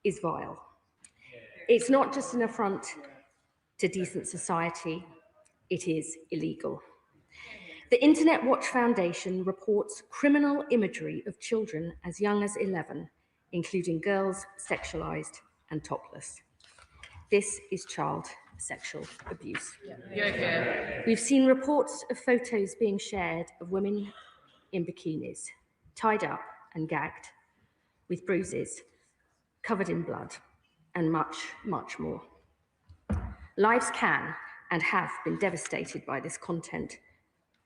is vile. It's not just an affront to decent society, it is illegal. The Internet Watch Foundation reports criminal imagery of children as young as 11, including girls sexualized and topless. This is child sexual abuse. We've seen reports of photos being shared of women in bikinis, tied up and gagged, with bruises, covered in blood, and much, much more. Lives can and have been devastated by this content,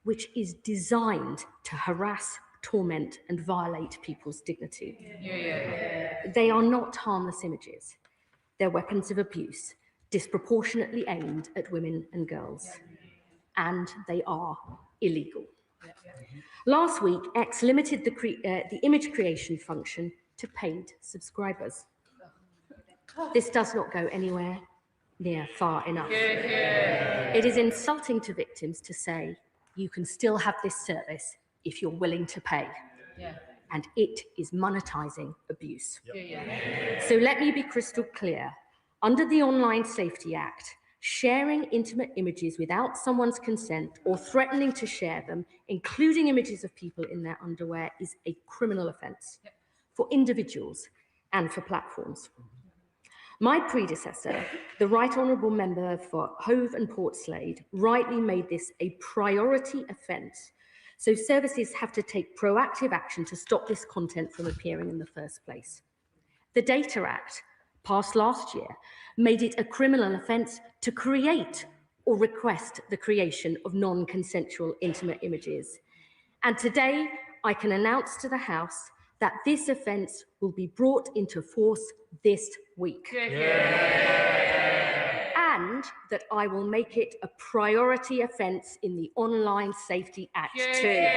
which is designed to harass, torment, and violate people's dignity. They are not harmless images. They're weapons of abuse, disproportionately aimed at women and girls. And they are illegal. Last week, X limited the image creation function to paid subscribers. This does not go anywhere near far enough. It is insulting to victims to say, you can still have this service if you're willing to pay. And it is monetizing abuse. So let me be crystal clear. Under the Online Safety Act, sharing intimate images without someone's consent or threatening to share them, including images of people in their underwear, is a criminal offence for individuals and for platforms. My predecessor, the Right Honourable Member for Hove and Portslade, rightly made this a priority offence, so services have to take proactive action to stop this content from appearing in the first place. The Data Act, passed last year, made it a criminal offence to create or request the creation of non-consensual intimate images. And today, I can announce to the House that this offence will be brought into force this week. And that I will make it a priority offence in the Online Safety Act too.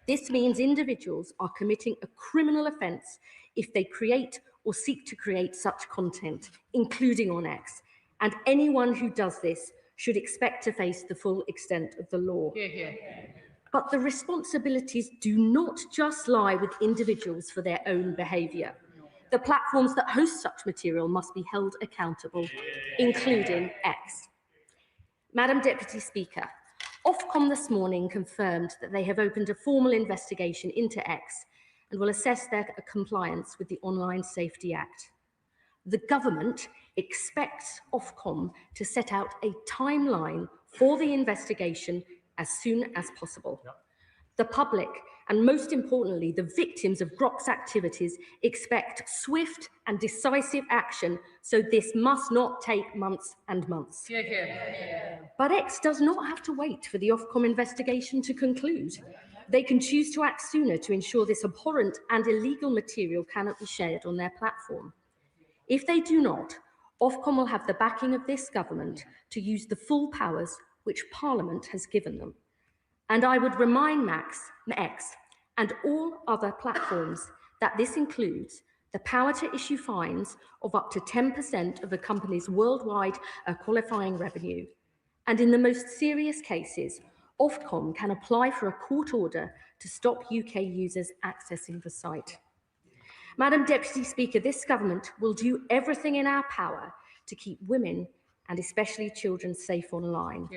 This means individuals are committing a criminal offence if they create or seek to create such content, including on X. And anyone who does this should expect to face the full extent of the law. But the responsibilities do not just lie with individuals for their own behaviour. The platforms that host such material must be held accountable, including X. Madam Deputy Speaker, Ofcom this morning confirmed that they have opened a formal investigation into X and will assess their compliance with the Online Safety Act. The government expects Ofcom to set out a timeline for the investigation as soon as possible. The public, and most importantly, the victims of Grok's activities, expect swift and decisive action, so this must not take months and months. But X does not have to wait for the Ofcom investigation to conclude. They can choose to act sooner to ensure this abhorrent and illegal material cannot be shared on their platform. If they do not, Ofcom will have the backing of this government to use the full powers which Parliament has given them. And I would remind X and all other platforms that this includes the power to issue fines of up to 10% of a company's worldwide qualifying revenue. And in the most serious cases, Ofcom can apply for a court order to stop UK users accessing the site. Madam Deputy Speaker, this government will do everything in our power to keep women and especially children safe online.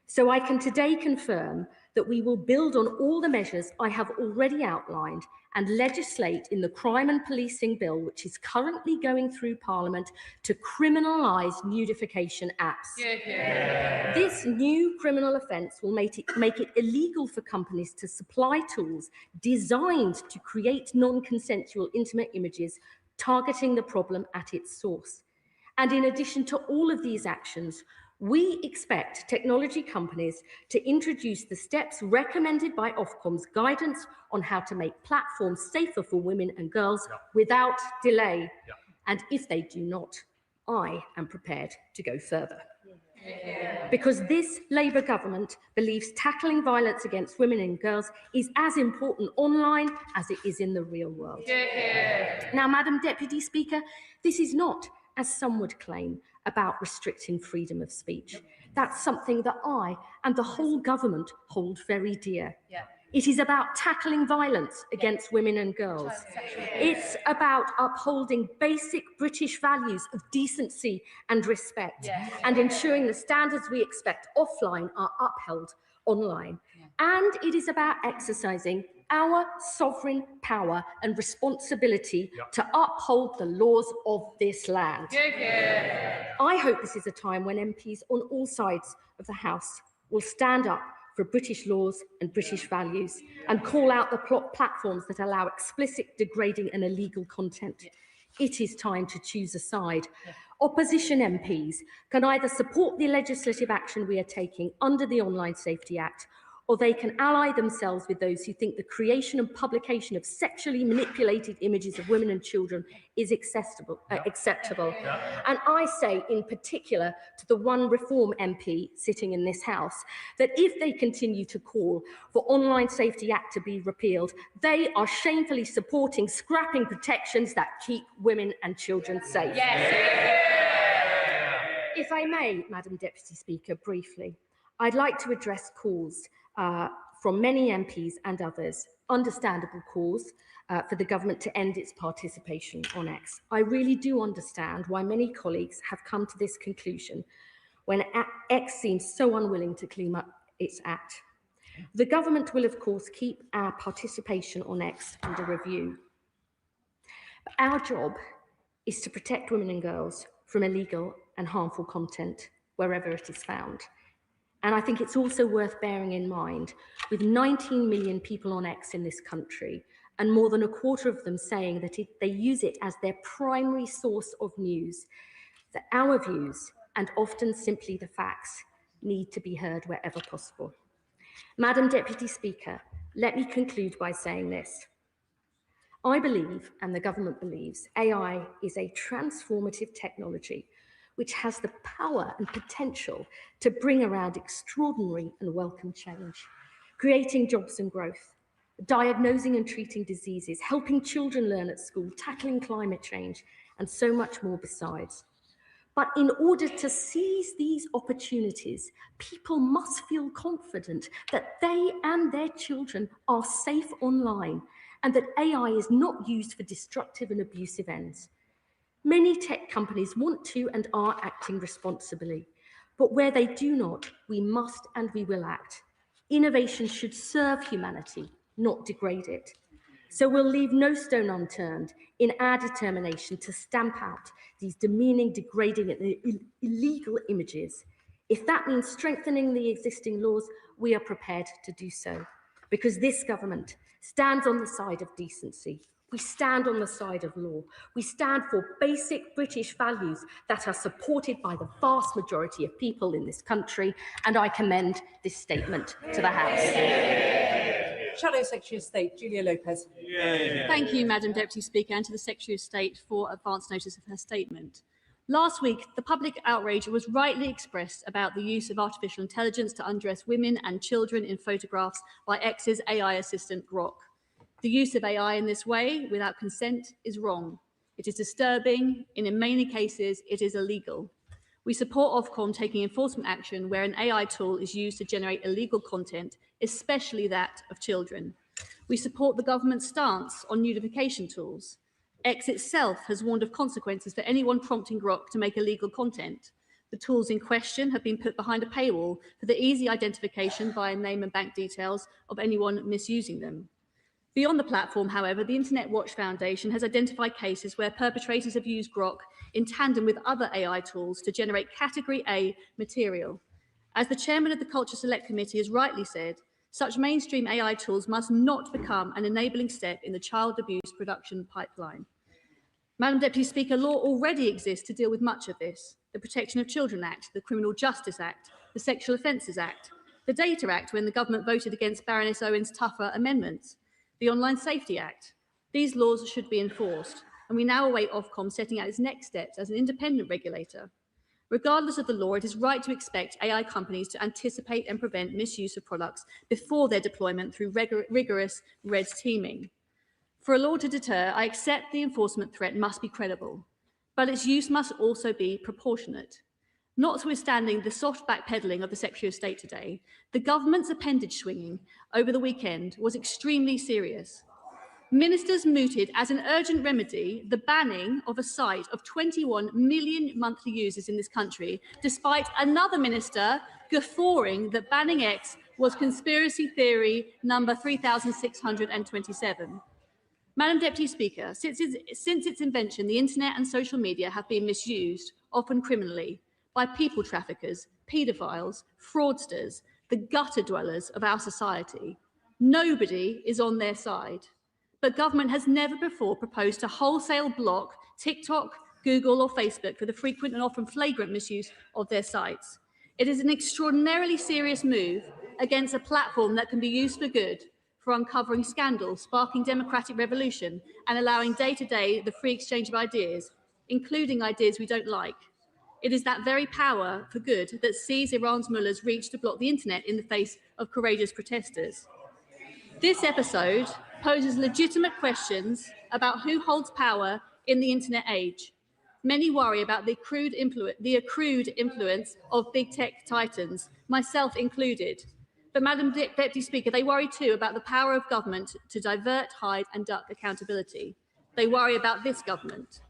So I can today confirm that we will build on all the measures I have already outlined and legislate in the Crime and Policing Bill, which is currently going through Parliament, to criminalise nudification apps. This new criminal offence will make it illegal for companies to supply tools designed to create non-consensual intimate images, targeting the problem at its source. And in addition to all of these actions, we expect technology companies to introduce the steps recommended by Ofcom's guidance on how to make platforms safer for women and girls without delay. And if they do not, I am prepared to go further. Because this Labour government believes tackling violence against women and girls is as important online as it is in the real world. Now, Madam Deputy Speaker, this is not, as some would claim, about restricting freedom of speech. That's something that I and the whole government hold very dear. It is about tackling violence against women and girls. It's about upholding basic British values of decency and respect, and ensuring the standards we expect offline are upheld online. And it is about exercising our sovereign power and responsibility to uphold the laws of this land. I hope this is a time when MPs on all sides of the House will stand up for British laws and British values and call out the platforms that allow explicit, degrading and illegal content. It is time to choose a side. Opposition MPs can either support the legislative action we are taking under the Online Safety Act, or they can ally themselves with those who think the creation and publication of sexually manipulated images of women and children is acceptable. And I say in particular to the one Reform MP sitting in this House that if they continue to call for Online Safety Act to be repealed, they are shamefully supporting scrapping protections that keep women and children safe. If I may, Madam Deputy Speaker, briefly, I'd like to address calls from many MPs and others, understandable calls for the government to end its participation on X. I really do understand why many colleagues have come to this conclusion when X seems so unwilling to clean up its act. The government will, of course, keep our participation on X under review. But our job is to protect women and girls from illegal and harmful content wherever it is found. And I think it's also worth bearing in mind, with 19 million people on X in this country, and more than a quarter of them saying that they use it as their primary source of news, that our views, and often simply the facts, need to be heard wherever possible. Madam Deputy Speaker, let me conclude by saying this. I believe, and the government believes, AI is a transformative technology which has the power and potential to bring around extraordinary and welcome change, creating jobs and growth, diagnosing and treating diseases, helping children learn at school, tackling climate change, and so much more besides. But in order to seize these opportunities, people must feel confident that they and their children are safe online and that AI is not used for destructive and abusive ends. Many tech companies want to and are acting responsibly, but where they do not, we must and we will act. Innovation should serve humanity, not degrade it. So we'll leave no stone unturned in our determination to stamp out these demeaning, degrading and illegal images. If that means strengthening the existing laws, we are prepared to do so, because this government stands on the side of decency. We stand on the side of law. We stand for basic British values that are supported by the vast majority of people in this country, and I commend this statement to the House. Shadow Secretary of State, Julia Lopez. Thank you, Madam Deputy Speaker, and to the Secretary of State for advance notice of her statement. Last week, the public outrage was rightly expressed about the use of artificial intelligence to undress women and children in photographs by X's AI assistant Grok. The use of AI in this way, without consent, is wrong. It is disturbing, and in many cases, it is illegal. We support Ofcom taking enforcement action where an AI tool is used to generate illegal content, especially that of children. We support the government's stance on notification tools. X itself has warned of consequences for anyone prompting Grok to make illegal content. The tools in question have been put behind a paywall for the easy identification via name and bank details of anyone misusing them. Beyond the platform, however, the Internet Watch Foundation has identified cases where perpetrators have used Grok in tandem with other AI tools to generate Category A material. As the chairman of the Culture Select Committee has rightly said, such mainstream AI tools must not become an enabling step in the child abuse production pipeline. Madam Deputy Speaker, law already exists to deal with much of this. The Protection of Children Act, the Criminal Justice Act, the Sexual Offences Act, the Data Act when the government voted against Baroness Owen's tougher amendments, the Online Safety Act. These laws should be enforced, and we now await Ofcom setting out its next steps as an independent regulator. Regardless of the law, it is right to expect AI companies to anticipate and prevent misuse of products before their deployment through rigorous red teaming. For a law to deter, I accept the enforcement threat must be credible, but its use must also be proportionate. Notwithstanding the soft backpedalling of the Secretary of State today, the government's appendage swinging over the weekend was extremely serious. Ministers mooted as an urgent remedy the banning of a site of 21 million monthly users in this country, despite another minister guffawing that banning X was conspiracy theory number 3627. Madam Deputy Speaker, since its invention, the internet and social media have been misused, often criminally, by people traffickers, paedophiles, fraudsters, the gutter dwellers of our society. Nobody is on their side. But government has never before proposed to wholesale block TikTok, Google or Facebook for the frequent and often flagrant misuse of their sites. It is an extraordinarily serious move against a platform that can be used for good, for uncovering scandals, sparking democratic revolution and allowing day-to-day the free exchange of ideas, including ideas we don't like. It is that very power for good that sees Iran's mullahs reach to block the internet in the face of courageous protesters. This episode poses legitimate questions about who holds power in the internet age. Many worry about the accrued influence of big tech titans, myself included. But Madam Deputy Speaker, they worry too about the power of government to divert, hide and duck accountability. They worry about this government.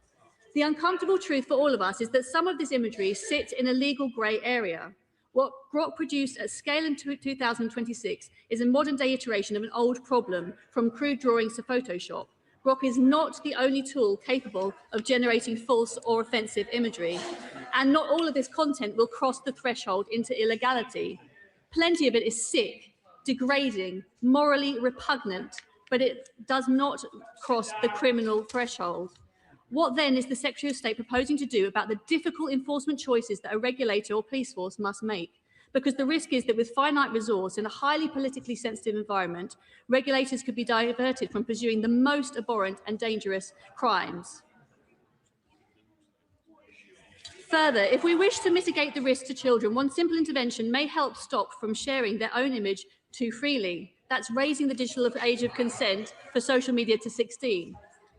The uncomfortable truth for all of us is that some of this imagery sits in a legal grey area. What Grok produced at scale in 2026 is a modern-day iteration of an old problem, from crude drawings to Photoshop. Grok is not the only tool capable of generating false or offensive imagery, and not all of this content will cross the threshold into illegality. Plenty of it is sick, degrading, morally repugnant, but it does not cross the criminal threshold. What then is the Secretary of State proposing to do about the difficult enforcement choices that a regulator or police force must make? Because the risk is that with finite resource in a highly politically sensitive environment, regulators could be diverted from pursuing the most abhorrent and dangerous crimes. Further, if we wish to mitigate the risk to children, one simple intervention may help stop from sharing their own image too freely. That's raising the digital age of consent for social media to 16.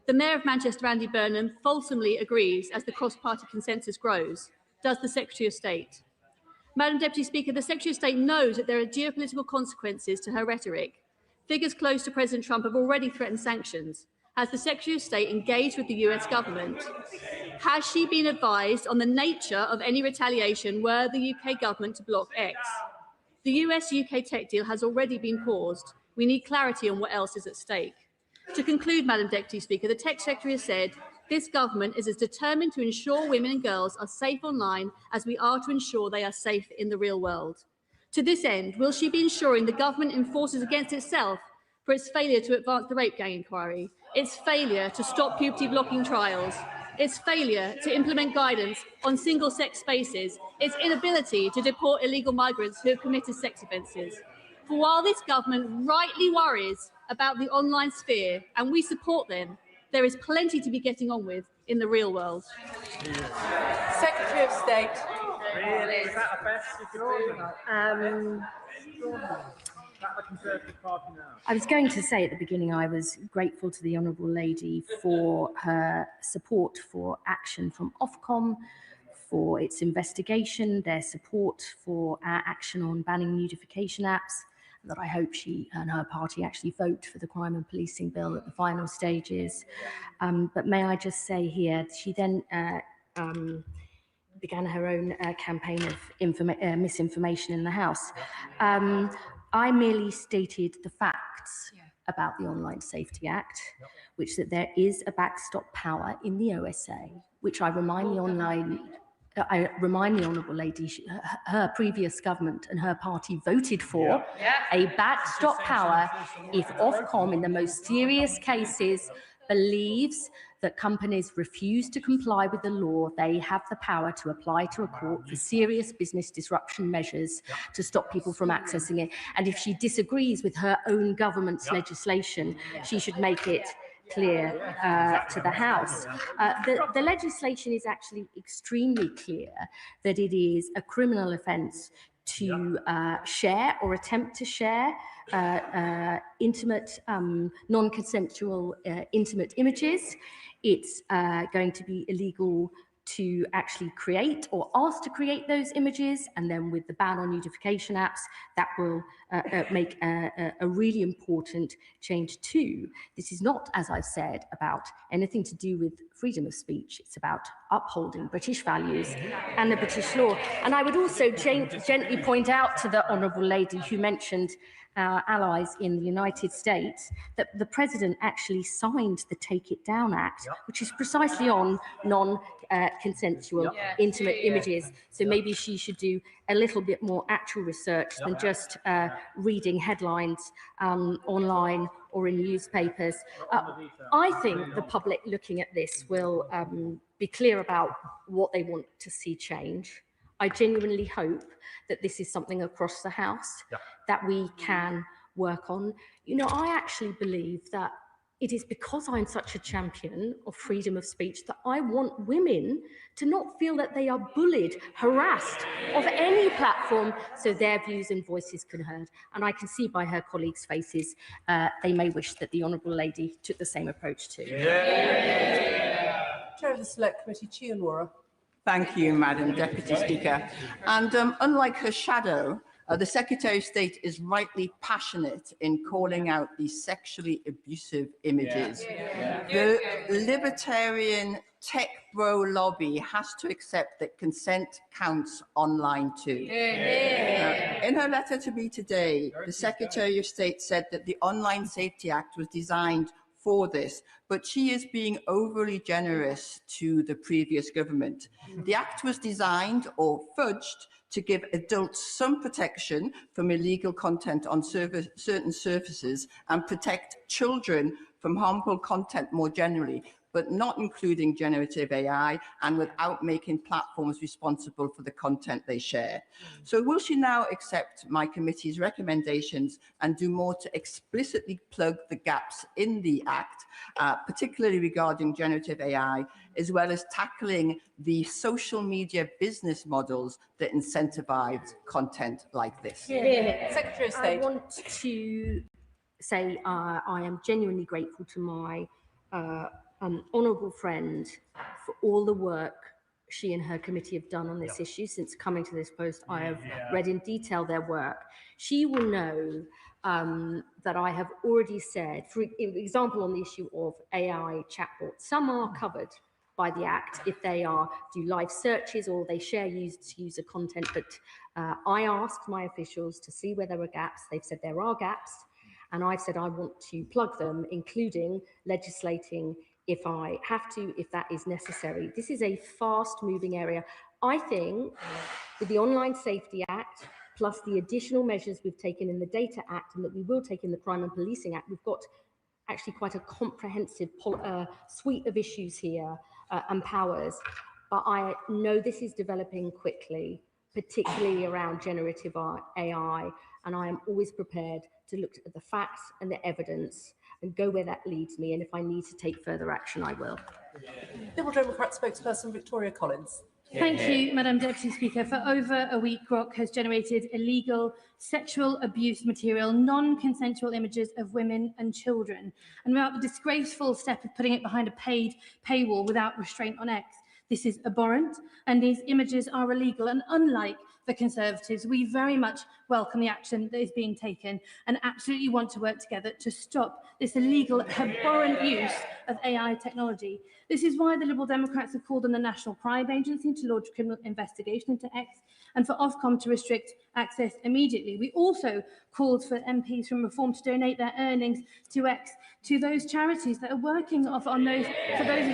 The Mayor of Manchester, Andy Burnham, fulsomely agrees as the cross-party consensus grows. Does the Secretary of State? Madam Deputy Speaker, the Secretary of State knows that there are geopolitical consequences to her rhetoric. Figures close to President Trump have already threatened sanctions. Has the Secretary of State engaged with the US government? Has she been advised on the nature of any retaliation were the UK government to block X? The US-UK tech deal has already been paused. We need clarity on what else is at stake. To conclude, Madam Deputy Speaker, the Tech Secretary has said, this government is as determined to ensure women and girls are safe online as we are to ensure they are safe in the real world. To this end, will she be ensuring the government enforces against itself for its failure to advance the rape gang inquiry, its failure to stop puberty blocking trials, its failure to implement guidance on single-sex spaces, its inability to deport illegal migrants who have committed sex offences? For while this government rightly worries about the online sphere, and we support them, there is plenty to be getting on with in the real world. Secretary of State. Really? Is that the best you could do? I was going to say at the beginning I was grateful to the Honourable Lady for her support for action from Ofcom, for its investigation, their support for our action on banning nudification apps, that I hope she and her party actually vote for the crime and policing bill at the final stages. But may I just say here, she then began her own campaign of misinformation in the House. I merely stated the facts about the Online Safety Act, which that there is a backstop power in the OSA, which I remind the Honourable Lady, her previous government and her party voted for a backstop power if Ofcom, in the most serious cases, believes that companies refuse to comply with the law, they have the power to apply to a court for serious business disruption measures to stop people from accessing it. And if she disagrees with her own government's legislation, she should make it clear to the House. The legislation is actually extremely clear that it is a criminal offence to share or attempt to share intimate, non-consensual intimate images. It's going to be illegal to actually create or ask to create those images, and then with the ban on nudification apps, that will make a really important change too. This is not, as I've said, about anything to do with freedom of speech. It's about upholding British values and the British law. And I would also gently point out to the Honourable Lady who mentioned our allies in the United States that the President actually signed the Take It Down Act, which is precisely on non-consensual intimate images. So maybe she should do a little bit more actual research than just reading headlines online or in newspapers. I think the public looking at this will be clear about what they want to see change. I genuinely hope that this is something across the House that we can work on. You know, I actually believe that it is because I'm such a champion of freedom of speech that I want women to not feel that they are bullied, harassed of any platform, so their views and voices can be heard. And I can see by her colleagues' faces, they may wish that the Honourable Lady took the same approach too. Chair of the Select Committee, Chianwara. Thank you, Madam Deputy Speaker. And unlike her shadow, the Secretary of State is rightly passionate in calling out these sexually abusive images. The libertarian tech bro lobby has to accept that consent counts online too. In her letter to me today, the Secretary of State said that the Online Safety Act was designed for this, but she is being overly generous to the previous government. The Act was designed or fudged to give adults some protection from illegal content on certain surfaces and protect children from harmful content more generally, but not including generative AI and without making platforms responsible for the content they share. So will she now accept my committee's recommendations and do more to explicitly plug the gaps in the Act, particularly regarding generative AI, as well as tackling the social media business models that incentivize content like this? Secretary of State. I want to say I am genuinely grateful to my honourable friend for all the work she and her committee have done on this issue. Since coming to this post, I have read in detail their work. She will know that I have already said, for example, on the issue of AI chatbots, some are covered by the Act if they do live searches or they share user content, but I asked my officials to see where there were gaps. They've said there are gaps, and I've said I want to plug them, including legislating if I have to, if that is necessary. This is a fast-moving area. I think with the Online Safety Act, plus the additional measures we've taken in the Data Act and that we will take in the Crime and Policing Act, we've got actually quite a comprehensive suite of issues here and powers. But I know this is developing quickly, particularly around generative AI, and I am always prepared to look at the facts and the evidence and go where that leads me, and if I need to take further action, I will. Liberal Democrat spokesperson Victoria Collins. Thank you, Madam Deputy Speaker. For over a week, Grok has generated illegal sexual abuse material, non-consensual images of women and children, and without the disgraceful step of putting it behind a paid paywall without restraint on X. This is abhorrent, and these images are illegal, and unlike the Conservatives, we very much welcome the action that is being taken and absolutely want to work together to stop this illegal, abhorrent use of AI technology. This is why the Liberal Democrats have called on the National Crime Agency to launch a criminal investigation into X and for Ofcom to restrict access immediately. We also called for MPs from Reform to donate their earnings to X to those charities that are working for those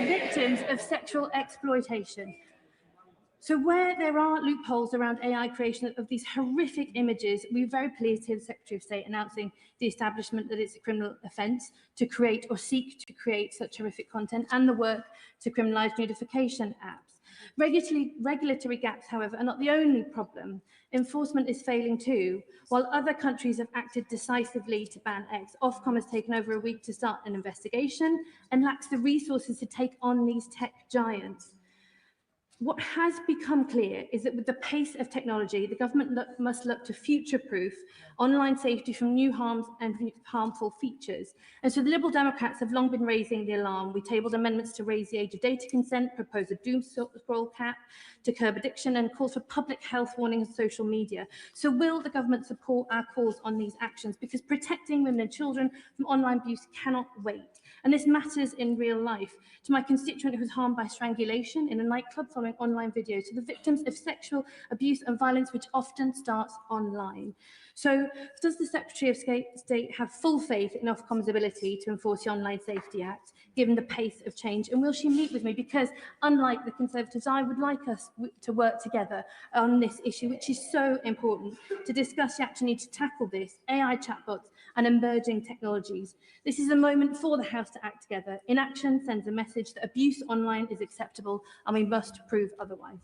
victims of sexual exploitation. So where there are loopholes around AI creation of these horrific images, we're very pleased to hear the Secretary of State announcing the establishment that it's a criminal offence to create or seek to create such horrific content, and the work to criminalise nudification apps. Regulatory gaps, however, are not the only problem. Enforcement is failing too. While other countries have acted decisively to ban X, Ofcom has taken over a week to start an investigation and lacks the resources to take on these tech giants. What has become clear is that with the pace of technology, the government must look to future-proof online safety from new harms and harmful features. And so the Liberal Democrats have long been raising the alarm. We tabled amendments to raise the age of data consent, propose a doom scroll cap to curb addiction, and calls for public health warnings on social media. So will the government support our calls on these actions? Because protecting women and children from online abuse cannot wait. And this matters in real life. To my constituent who was harmed by strangulation in a nightclub following online videos, to the victims of sexual abuse and violence, which often starts online. So does the Secretary of State have full faith in Ofcom's ability to enforce the Online Safety Act, given the pace of change? And will she meet with me? Because unlike the Conservatives, I would like us to work together on this issue, which is so important, to discuss the action need to tackle this, AI chatbots and emerging technologies. This is a moment for the House to act together. Inaction sends a message that abuse online is acceptable and we must prove otherwise.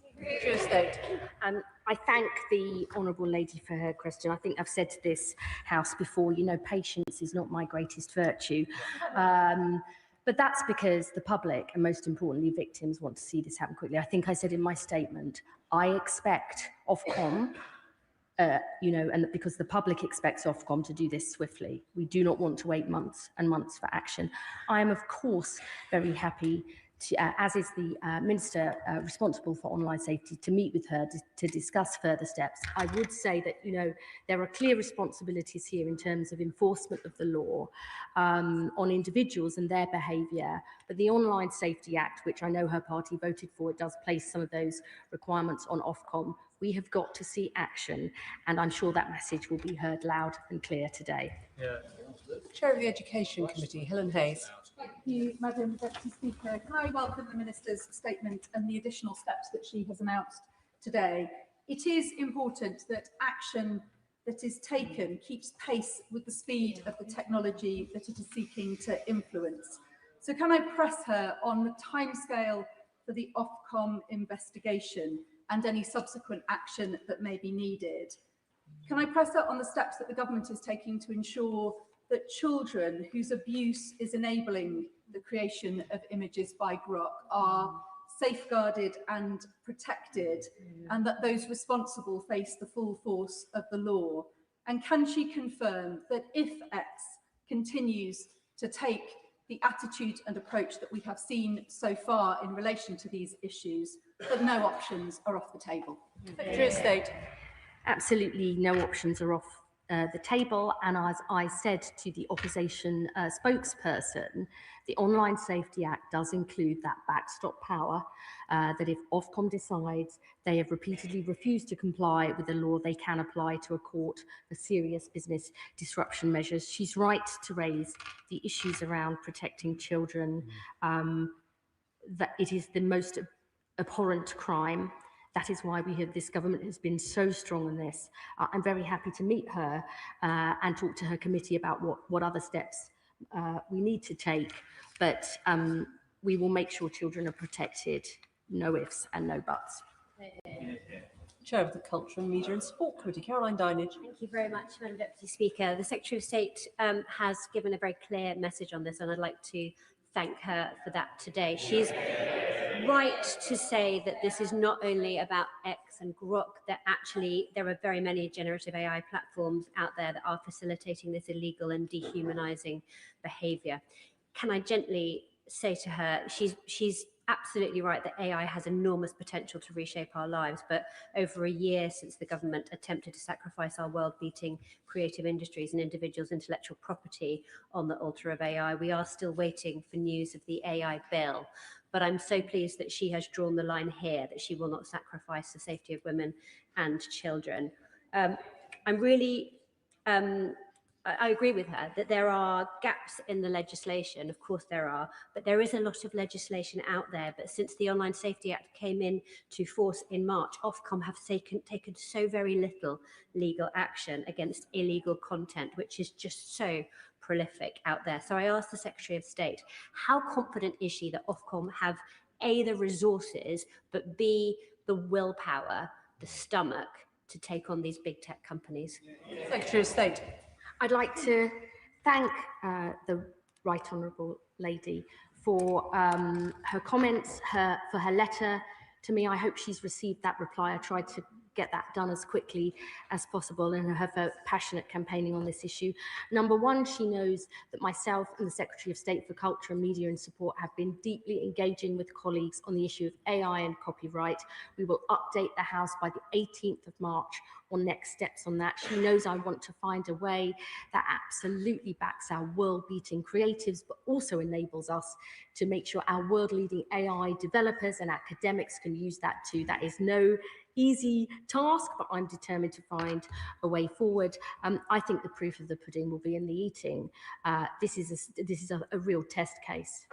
I thank the honourable lady for her question. I think I've said to this House before, you know, patience is not my greatest virtue. But that's because the public, and most importantly victims, want to see this happen quickly. I think I said in my statement, I expect Ofcom, you know, and because the public expects Ofcom to do this swiftly. We do not want to wait months and months for action. I am, of course, very happy to, as is the Minister responsible for online safety, to meet with her to discuss further steps. I would say that, you know, there are clear responsibilities here in terms of enforcement of the law on individuals and their behaviour, but the Online Safety Act, which I know her party voted for, it does place some of those requirements on Ofcom. We have got to see action, and I'm sure that message will be heard loud and clear today. Chair of the Education Committee, Helen Hayes. Thank you, Madam Deputy Speaker. Can I welcome the Minister's statement and the additional steps that she has announced today? It is important that action that is taken keeps pace with the speed of the technology that it is seeking to influence. So can I press her on the timescale for the Ofcom investigation and any subsequent action that may be needed? Can I press her on the steps that the government is taking to ensure that children whose abuse is enabling the creation of images by Grok are safeguarded and protected, and that those responsible face the full force of the law? And can she confirm that if X continues to take the attitude and approach that we have seen so far in relation to these issues, that no options are off the table? Secretary of State. Absolutely no options are off the table, and as I said to the opposition spokesperson, the Online Safety Act does include that backstop power that if Ofcom decides they have repeatedly refused to comply with the law, they can apply to a court for serious business disruption measures. She's right to raise the issues around protecting children, that it is the most abhorrent crime. That is why this government has been so strong on this. I'm very happy to meet her and talk to her committee about what other steps we need to take, but we will make sure children are protected, no ifs and no buts. Chair of the Culture, Media and Sport Committee, Caroline Dinage. Thank you very much, Madam Deputy Speaker. The Secretary of State has given a very clear message on this, and I'd like to thank her for that today. She's right to say that this is not only about X and Grok, that actually there are very many generative AI platforms out there that are facilitating this illegal and dehumanizing behavior. Can I gently say to her, she's absolutely right that AI has enormous potential to reshape our lives, but over a year since the government attempted to sacrifice our world-beating creative industries and individuals' intellectual property on the altar of AI, we are still waiting for news of the AI bill. But I'm so pleased that she has drawn the line here, that she will not sacrifice the safety of women and children. I agree with her that there are gaps in the legislation. Of course there are, but there is a lot of legislation out there. But since the Online Safety Act came into force in March, Ofcom have taken so very little legal action against illegal content, which is just so prolific out there. So I asked the Secretary of State, how confident is she that Ofcom have A, the resources, but B, the willpower, the stomach to take on these big tech companies? Secretary of State. I'd like to thank the Right Honourable Lady for her comments, for her letter to me. I hope she's received that reply. I tried to get that done as quickly as possible in her passionate campaigning on this issue. Number one, she knows that myself and the Secretary of State for Culture and Media and Support have been deeply engaging with colleagues on the issue of AI and copyright. We will update the House by the 18th of March on next steps on that. She knows I want to find a way that absolutely backs our world-beating creatives, but also enables us to make sure our world-leading AI developers and academics can use that too. That is no easy task, but I'm determined to find a way forward. I think the proof of the pudding will be in the eating. This is a real test case,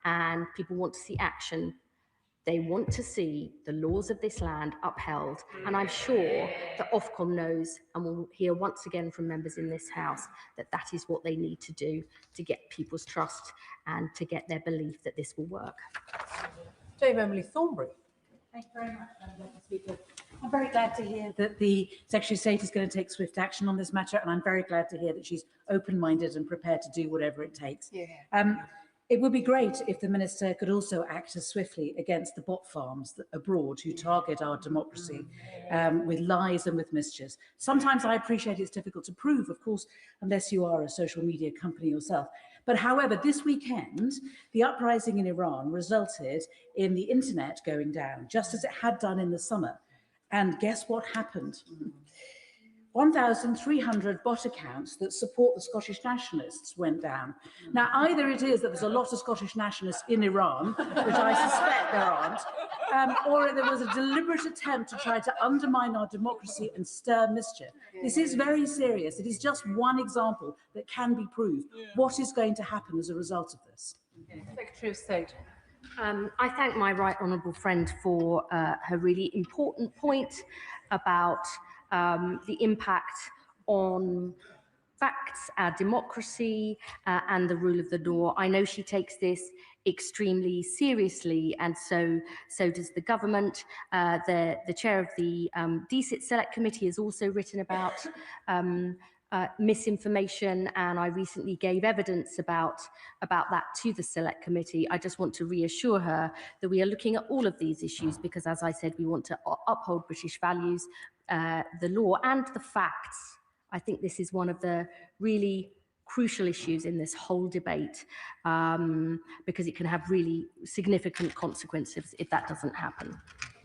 and people want to see action. They want to see the laws of this land upheld, and I'm sure that Ofcom knows, and we'll hear once again from members in this House, that that is what they need to do to get people's trust and to get their belief that this will work. Dame Emily Thornbury. Thank you very much, Madam Speaker. I'm very glad to hear that the Secretary of State is going to take swift action on this matter, and I'm very glad to hear that she's open-minded and prepared to do whatever it takes. It would be great if the Minister could also act as swiftly against the bot farms abroad who target our democracy with lies and with mischief. Sometimes I appreciate it's difficult to prove, of course, unless you are a social media company yourself. But however, this weekend, the uprising in Iran resulted in the internet going down, just as it had done in the summer. And guess what happened? 1,300 bot accounts that support the Scottish nationalists went down. Now, either it is that there's a lot of Scottish nationalists in Iran, which I suspect there aren't, or there was a deliberate attempt to try to undermine our democracy and stir mischief. This is very serious. It is just one example that can be proved. What is going to happen as a result of this? Secretary of State. I thank my right honourable friend for her really important point about the impact on facts, our democracy, and the rule of the law. I know she takes this extremely seriously, and so does the government. The chair of the DSIT Select Committee has also written about misinformation, and I recently gave evidence about that to the Select Committee. I just want to reassure her that we are looking at all of these issues because, as I said, we want to uphold British values, the law and the facts. I think this is one of the really crucial issues in this whole debate because it can have really significant consequences if that doesn't happen.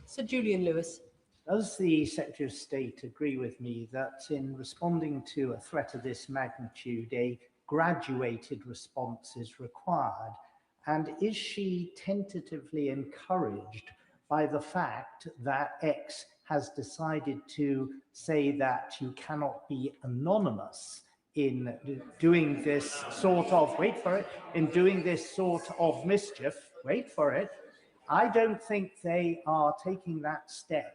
Sir Julian Lewis. Does the Secretary of State agree with me that in responding to a threat of this magnitude, a graduated response is required? And is she tentatively encouraged by the fact that X has decided to say that you cannot be anonymous in doing this sort of, wait for it, in doing this sort of mischief, wait for it? I don't think they are taking that step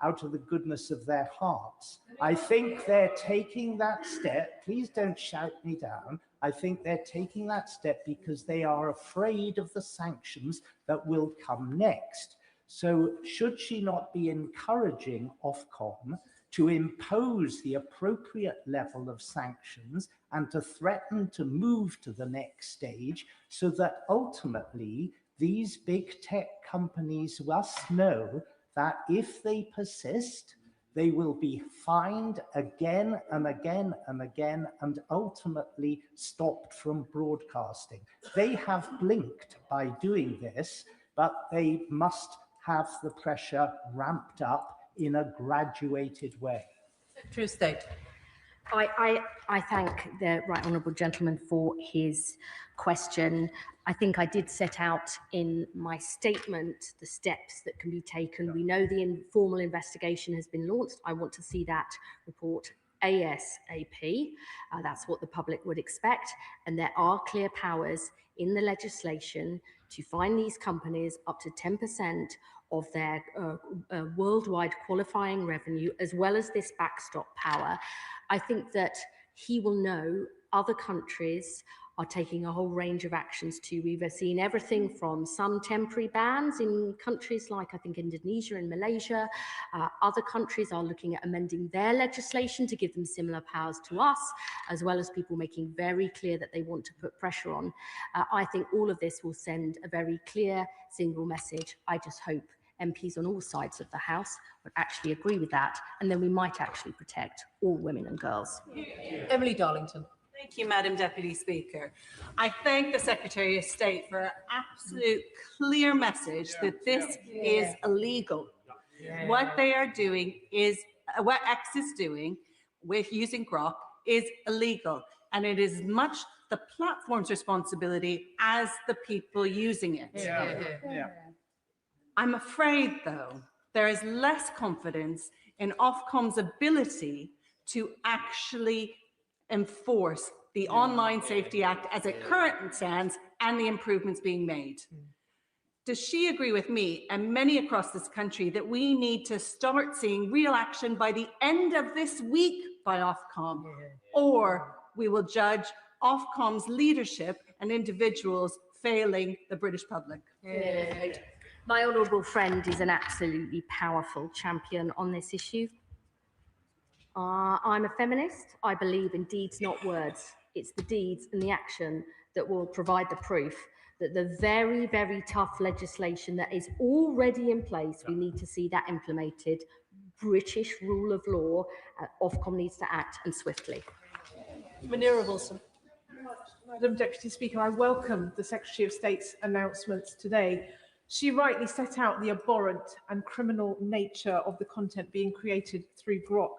out of the goodness of their hearts. I think they're taking that step, please don't shout me down, I think they're taking that step because they are afraid of the sanctions that will come next. So should she not be encouraging Ofcom to impose the appropriate level of sanctions and to threaten to move to the next stage so that ultimately these big tech companies must know that if they persist, they will be fined again and again and again and ultimately stopped from broadcasting. They have blinked by doing this, but they must have the pressure ramped up in a graduated way. Secretary of State. I thank the right honourable gentleman for his question. I think I did set out in my statement the steps that can be taken. We know the informal investigation has been launched. I want to see that report ASAP. That's what the public would expect. And there are clear powers in the legislation to fine these companies up to 10% of their worldwide qualifying revenue, as well as this backstop power. I think that he will know other countries are taking a whole range of actions too. We've seen everything from some temporary bans in countries like, I think, Indonesia and Malaysia. Other countries are looking at amending their legislation to give them similar powers to us, as well as people making very clear that they want to put pressure on. I think all of this will send a very clear single message. I just hope MPs on all sides of the House would actually agree with that, and then we might actually protect all women and girls. Emily Darlington. Thank you, Madam Deputy Speaker. I thank the Secretary of State for an absolute clear message that this is illegal. What they are doing is, what X is doing with using Grok is illegal, and it is much the platform's responsibility as the people using it. I'm afraid, though, there is less confidence in Ofcom's ability to actually enforce the Online Safety Act as it currently stands and the improvements being made. Does she agree with me and many across this country that we need to start seeing real action by the end of this week by Ofcom, or we will judge Ofcom's leadership and individuals failing the British public? My honourable friend is an absolutely powerful champion on this issue. I'm a feminist. I believe in deeds, not words. It's the deeds and the action that will provide the proof that the very, very tough legislation that is already in place, we need to see that implemented. British rule of law, Ofcom needs to act, and swiftly. Manira Wilson. Madam Deputy Speaker, I welcome the Secretary of State's announcements today. She rightly set out the abhorrent and criminal nature of the content being created through Grok.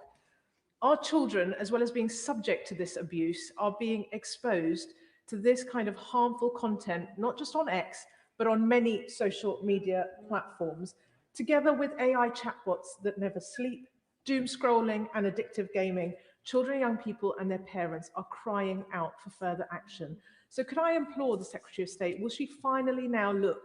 Our children, as well as being subject to this abuse, are being exposed to this kind of harmful content, not just on X, but on many social media platforms, together with AI chatbots that never sleep, doom scrolling and addictive gaming. Children and young people and their parents are crying out for further action. So could I implore the Secretary of State, will she finally now look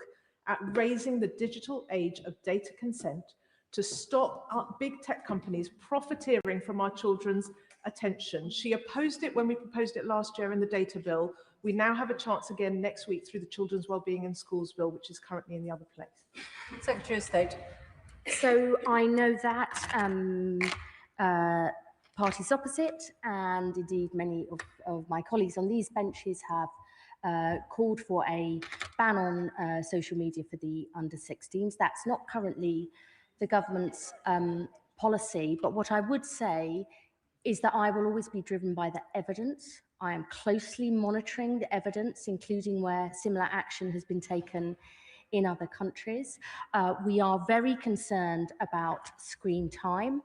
at raising the digital age of data consent to stop our big tech companies profiteering from our children's attention? She opposed it when we proposed it last year in the data bill. We now have a chance again next week through the Children's Wellbeing in Schools bill, which is currently in the other place. Secretary of State. So I know that parties opposite, and indeed many of my colleagues on these benches have called for a ban on social media for the under-16s. That's not currently the government's policy, but what I would say is that I will always be driven by the evidence. I am closely monitoring the evidence, including where similar action has been taken in other countries. We are very concerned about screen time.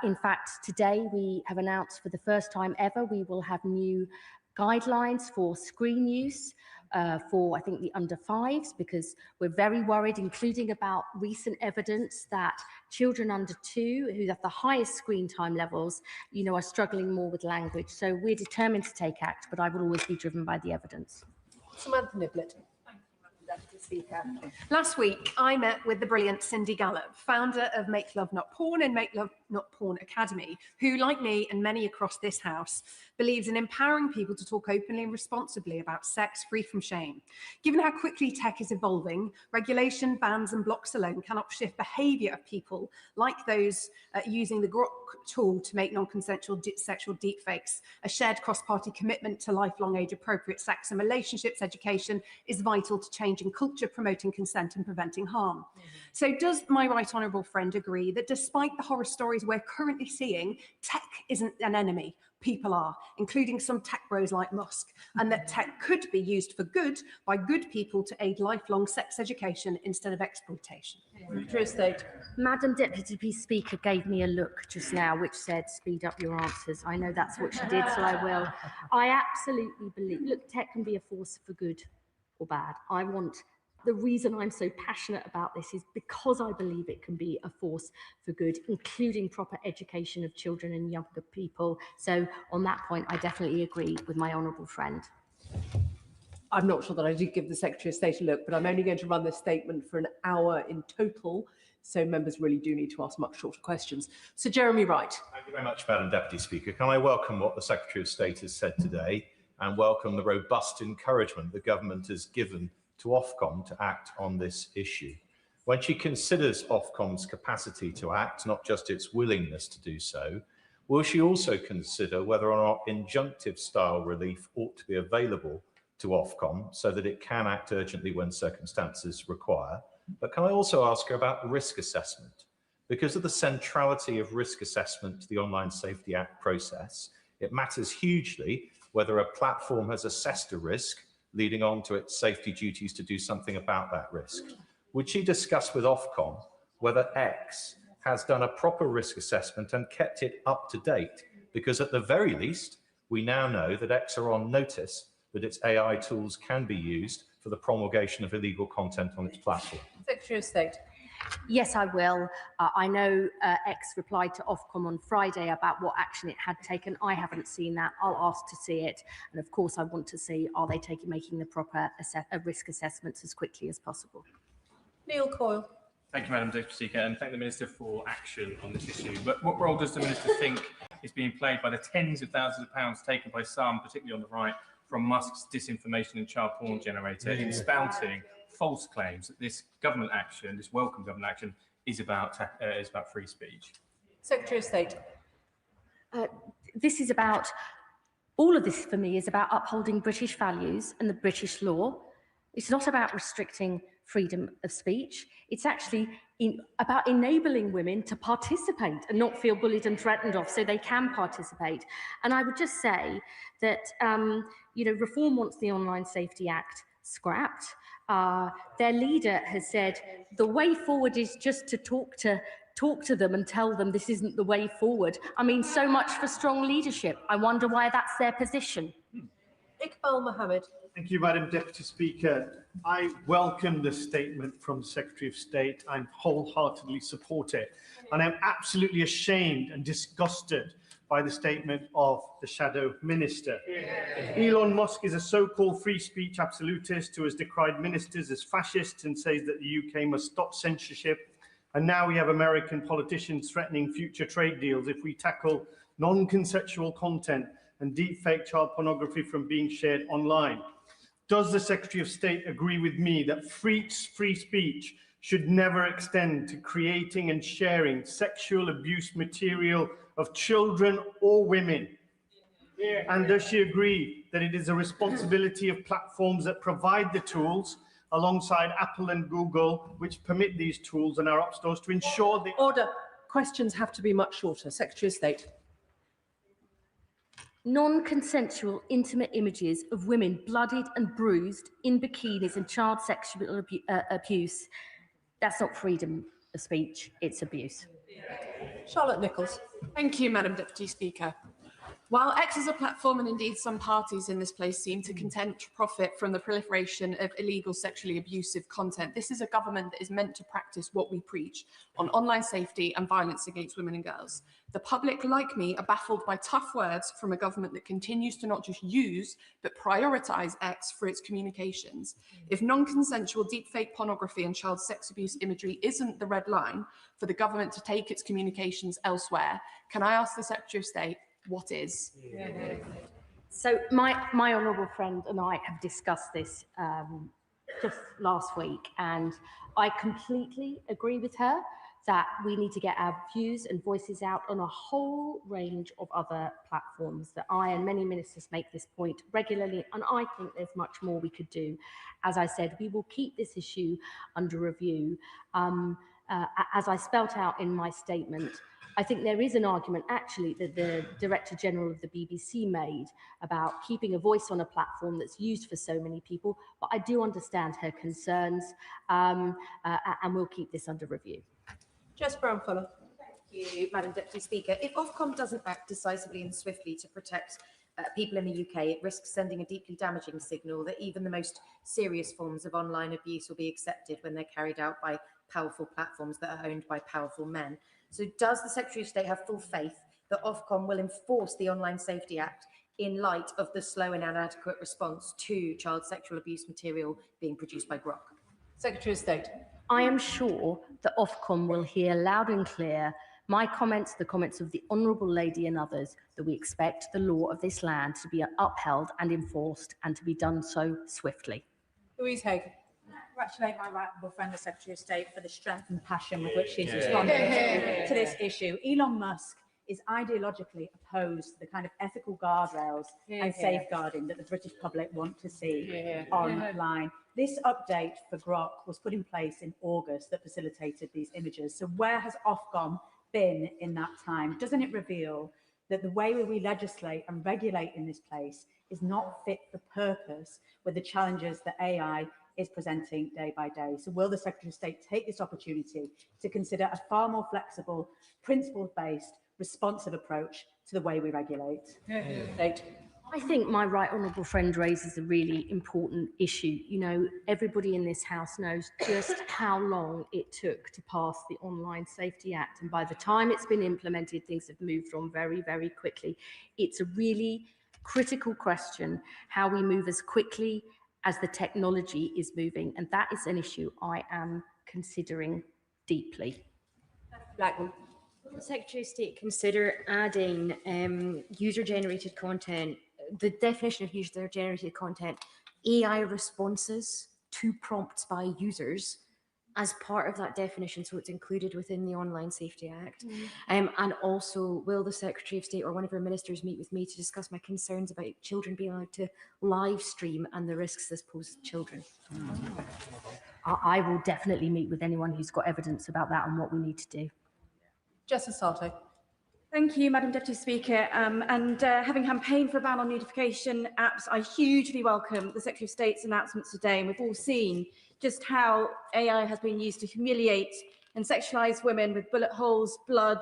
In fact, today we have announced for the first time ever, we will have new guidelines for screen use for, I think, the under 5s, because we're very worried, including about recent evidence that children under 2, who have the highest screen time levels, are struggling more with language. So we're determined to take act, but I will always be driven by the evidence. Samantha Niblett. Deputy Speaker. Last week, I met with the brilliant Cindy Gallop, founder of Make Love Not Porn and Make Love Not Porn Academy, who, like me and many across this House, believes in empowering people to talk openly and responsibly about sex free from shame. Given how quickly tech is evolving, regulation, bans and blocks alone cannot shift behaviour of people like those using the Grok tool to make non-consensual sexual deepfakes. A shared cross-party commitment to lifelong age-appropriate sex and relationships education is vital to changing culture, promoting consent and preventing harm. So does my right honourable friend agree that despite the horror stories we're currently seeing, tech isn't an enemy? People are, including some tech bros like Musk, and that tech could be used for good by good people to aid lifelong sex education instead of exploitation? Madam Deputy Speaker gave me a look just now which said, speed up your answers. I know that's what she did, so I will. I absolutely believe, look, tech can be a force for good or bad. The reason I'm so passionate about this is because I believe it can be a force for good, including proper education of children and younger people. So on that point, I definitely agree with my honourable friend. I'm not sure that I did give the Secretary of State a look, but I'm only going to run this statement for an hour in total, so members really do need to ask much shorter questions. So Jeremy Wright. Thank you very much, Madam Deputy Speaker. Can I welcome what the Secretary of State has said today and welcome the robust encouragement the government has given to Ofcom to act on this issue. When she considers Ofcom's capacity to act, not just its willingness to do so, will she also consider whether or not injunctive style relief ought to be available to Ofcom so that it can act urgently when circumstances require? But can I also ask her about risk assessment? Because of the centrality of risk assessment to the Online Safety Act process, it matters hugely whether a platform has assessed a risk leading on to its safety duties to do something about that risk. Would she discuss with Ofcom whether X has done a proper risk assessment and kept it up to date? Because at the very least, we now know that X are on notice that its AI tools can be used for the promulgation of illegal content on its platform. Secretary of State. Yes, I will. I know X replied to Ofcom on Friday about what action it had taken. I haven't seen that. I'll ask to see it. And of course, I want to see, are they making the proper risk assessments as quickly as possible? Neil Coyle. Thank you, Madam Deputy Speaker, and thank the Minister for action on this issue. But what role does the Minister think is being played by the tens of thousands of pounds taken by some, particularly on the right, from Musk's disinformation and child porn generator in spouting false claims that this government action, this welcome government action, is about free speech? Secretary of State. This is about, all of this for me is about upholding British values and the British law. It's not about restricting freedom of speech. It's actually about enabling women to participate and not feel bullied and threatened off so they can participate. And I would just say that, Reform wants the Online Safety Act scrapped. Their leader has said the way forward is just to talk to them and tell them this isn't the way forward. I mean, so much for strong leadership. I wonder why that's their position. Iqbal Mohammed. Thank you, Madam Deputy Speaker. I welcome the statement from the Secretary of State. I wholeheartedly support it. And I'm absolutely ashamed and disgusted by the statement of the Shadow Minister. Elon Musk is a so-called free speech absolutist who has decried ministers as fascists and says that the UK must stop censorship. And now we have American politicians threatening future trade deals if we tackle non-consensual content and deepfake child pornography from being shared online. Does the Secretary of State agree with me that free speech should never extend to creating and sharing sexual abuse material of children or women? And does she agree that it is a responsibility of platforms that provide the tools, alongside Apple and Google, which permit these tools in our app stores, to ensure the... Order. Questions have to be much shorter. Secretary of State. Non-consensual intimate images of women bloodied and bruised in bikinis and child sexual abuse, that's not freedom of speech, it's abuse. Charlotte Nichols. Thank you, Madam Deputy Speaker. While X as a platform, and indeed some parties in this place, seem to content to profit from the proliferation of illegal sexually abusive content, this is a government that is meant to practice what we preach on online safety and violence against women and girls. The public, like me, are baffled by tough words from a government that continues to not just use, but prioritise X for its communications. If non-consensual deepfake pornography and child sex abuse imagery isn't the red line for the government to take its communications elsewhere, can I ask the Secretary of State, what is? So my honourable friend and I have discussed this just last week, and I completely agree with her that we need to get our views and voices out on a whole range of other platforms. That I and many ministers make this point regularly, and I think there's much more we could do. As I said, we will keep this issue under review. As I spelt out in my statement, I think there is an argument actually that the Director General of the BBC made about keeping a voice on a platform that's used for so many people, but I do understand her concerns, and we'll keep this under review. Jess Brown-Fuller. Thank you, Madam Deputy Speaker. If Ofcom doesn't act decisively and swiftly to protect people in the UK, it risks sending a deeply damaging signal that even the most serious forms of online abuse will be accepted when they're carried out by powerful platforms that are owned by powerful men. So does the Secretary of State have full faith that Ofcom will enforce the Online Safety Act in light of the slow and inadequate response to child sexual abuse material being produced by Grok? Secretary of State. I am sure that Ofcom will hear loud and clear my comments, the comments of the Honourable Lady and others, that we expect the law of this land to be upheld and enforced, and to be done so swiftly. Louise Haig. Congratulate my right honourable friend, the Secretary of State, for the strength and passion with which she's responded to this issue. Elon Musk is ideologically opposed to the kind of ethical guardrails and safeguarding that the British public want to see online. This update for Grok was put in place in August that facilitated these images. So where has Ofcom been in that time? Doesn't it reveal that the way we legislate and regulate in this place is not fit for purpose with the challenges that AI is presenting day by day? So will the Secretary of State take this opportunity to consider a far more flexible, principle-based, responsive approach to the way we regulate? I think my right honourable friend raises a really important issue. You know, everybody in this House knows just how long it took to pass the Online Safety Act. And by the time it's been implemented, things have moved on very, very quickly. It's a really critical question how we move as quickly as the technology is moving. And that is an issue I am considering deeply. Blackman. Will the Secretary of State consider adding user-generated content, the definition of user-generated content, AI responses to prompts by users as part of that definition, so it's included within the Online Safety Act? And also, will the Secretary of State or one of her ministers meet with me to discuss my concerns about children being allowed to live stream and the risks this poses to children? I will definitely meet with anyone who's got evidence about that and what we need to do. Justice Sarto. Thank you, Madam Deputy Speaker. Having campaigned for a ban on notification apps, I hugely welcome the Secretary of State's announcements today. And we've all seen just how AI has been used to humiliate and sexualise women with bullet holes, blood,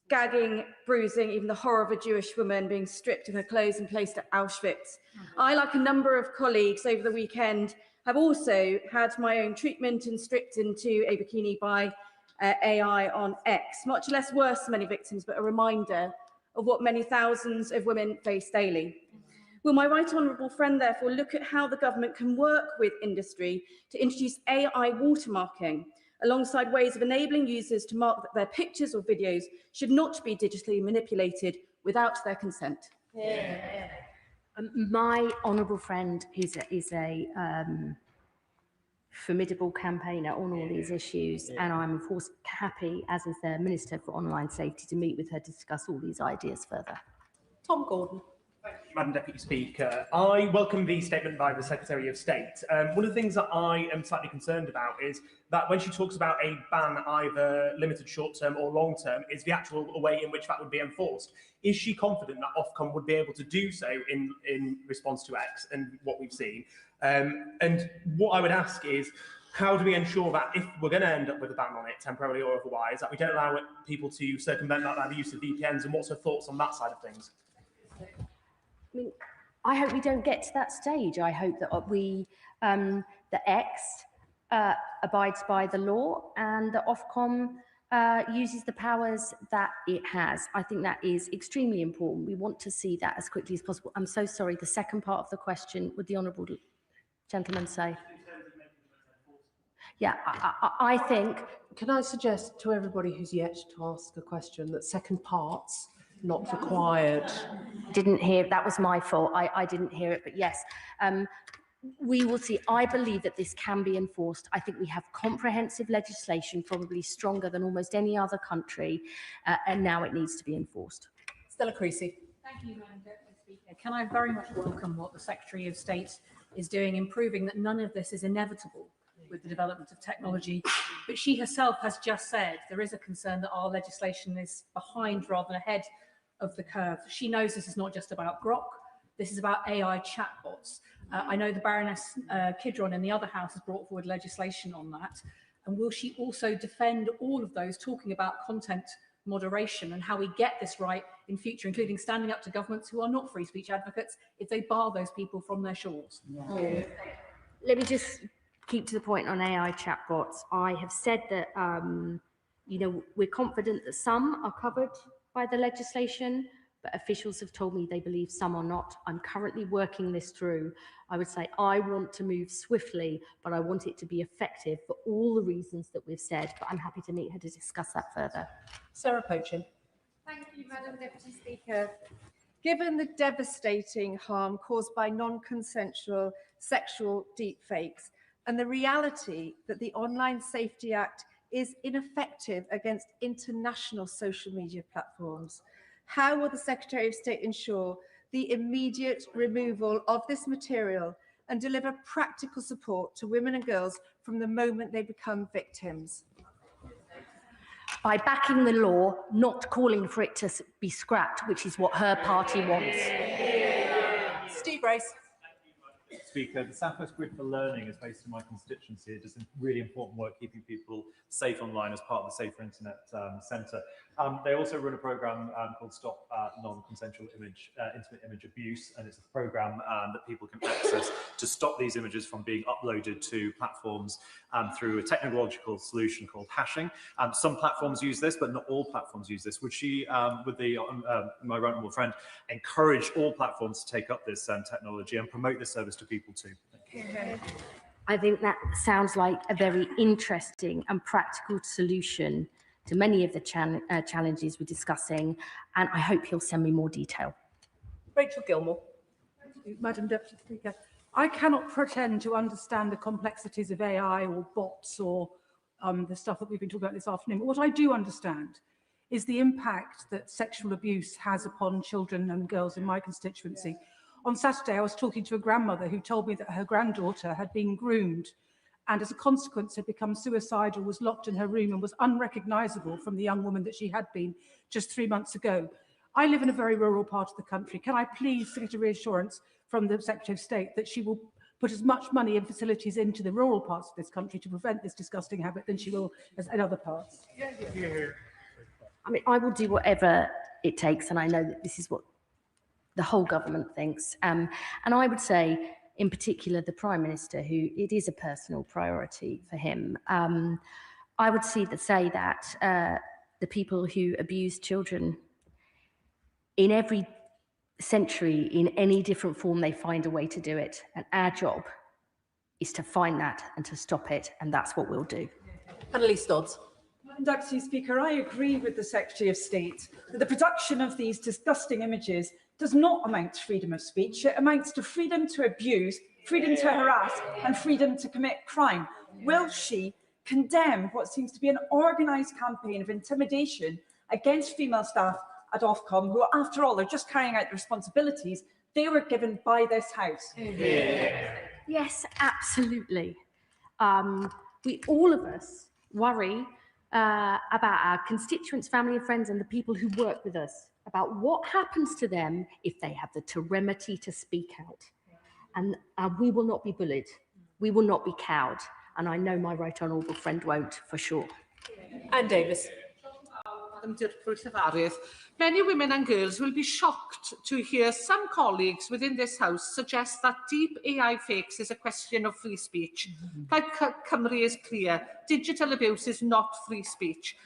gagging, bruising, even the horror of a Jewish woman being stripped of her clothes and placed at Auschwitz. I, like a number of colleagues over the weekend, have also had my own treatment and stripped into a bikini by AI on X. Much less worse for many victims, but a reminder of what many thousands of women face daily. Will my right honourable friend therefore look at how the government can work with industry to introduce AI watermarking alongside ways of enabling users to mark that their pictures or videos should not be digitally manipulated without their consent? My honourable friend is a formidable campaigner on all these issues, and I'm of course happy, as is the Minister for Online Safety, to meet with her to discuss all these ideas further. Tom Gordon. Madam Deputy Speaker, I welcome the statement by the Secretary of State. One of the things that I am slightly concerned about is that when she talks about a ban, either limited short-term or long-term, is the actual way in which that would be enforced. Is she confident that Ofcom would be able to do so in response to X and what we've seen? And what I would ask is, how do we ensure that if we're going to end up with a ban on it, temporarily or otherwise, that we don't allow people to circumvent that by the use of VPNs, and what's her thoughts on that side of things? I mean, I hope we don't get to that stage. I hope that the X abides by the law and the Ofcom uses the powers that it has. I think that is extremely important. We want to see that as quickly as possible. I'm so sorry, the second part of the question, would the honourable gentleman say? Yeah, I think... Can I suggest to everybody who's yet to ask a question that second parts not required? Didn't hear, that was my fault. I didn't hear it, but yes. We will see. I believe that this can be enforced. I think we have comprehensive legislation, probably stronger than almost any other country, and now it needs to be enforced. Stella Creasy. Thank you, Madam Deputy Speaker. Can I very much welcome what the Secretary of State is doing in proving that none of this is inevitable with the development of technology. But she herself has just said there is a concern that our legislation is behind rather than ahead of the curve. She knows this is not just about Grok, this is about AI chatbots. I know the Baroness Kidron in the other House has brought forward legislation on that. And will she also defend all of those talking about content moderation and how we get this right in future, including standing up to governments who are not free speech advocates if they bar those people from their shores? Yeah. Let me just keep to the point on AI chatbots. I have said that, we're confident that some are covered by the legislation, but officials have told me they believe some are not. I'm currently working this through. I would say I want to move swiftly, but I want it to be effective for all the reasons that we've said, but I'm happy to meet her to discuss that further. Sarah Pochin. Thank you, Madam Deputy Speaker. Given the devastating harm caused by non-consensual sexual deepfakes and the reality that the Online Safety Act is ineffective against international social media platforms, how will the Secretary of State ensure the immediate removal of this material and deliver practical support to women and girls from the moment they become victims? By backing the law, not calling for it to be scrapped, which is what her party wants. Steve Race. Speaker, the Southwest Grid for Learning is based in my constituency. It does really important work keeping people safe online as part of the Safer Internet Centre. They also run a programme called Stop Non-Consensual Intimate Image Abuse, and it's a programme that people can access to stop these images from being uploaded to platforms through a technological solution called hashing. Some platforms use this, but not all platforms use this. Would she, with my right honourable friend, encourage all platforms to take up this technology and promote this service to people too? Thank you. I think that sounds like a very interesting and practical solution to many of the challenges we're discussing, and I hope he'll send me more detail. Rachel Gilmore. Madam Deputy Speaker, I cannot pretend to understand the complexities of AI or bots or the stuff that we've been talking about this afternoon. But what I do understand is the impact that sexual abuse has upon children and girls in my constituency. On Saturday, I was talking to a grandmother who told me that her granddaughter had been groomed and as a consequence had become suicidal, was locked in her room and was unrecognisable from the young woman that she had been just 3 months ago. I live in a very rural part of the country. Can I please get a reassurance from the Secretary of State that she will put as much money and facilities into the rural parts of this country to prevent this disgusting habit than she will in other parts? I mean, I will do whatever it takes, and I know that this is what the whole government thinks. And I would say, in particular, the Prime Minister, who it is a personal priority for him, I would say that the people who abuse children in every century, in any different form, they find a way to do it. And our job is to find that and to stop it, and that's what we'll do. Annalise Dodds. Madam Deputy Speaker, I agree with the Secretary of State that the production of these disgusting images does not amount to freedom of speech. It amounts to freedom to abuse, freedom to harass, and freedom to commit crime. Will she condemn what seems to be an organised campaign of intimidation against female staff at Ofcom, who, after all, are just carrying out the responsibilities they were given by this House? Yes, absolutely. All of us worry about our constituents, family and friends, and the people who work with us, about what happens to them if they have the temerity to speak out. And we will not be bullied. We will not be cowed. And I know my right honourable friend won't, for sure. Anne Davis. Many women and girls will be shocked to hear some colleagues within this House suggest that deep AI fakes is a question of free speech. Like Cymru is clear, digital abuse is not free speech.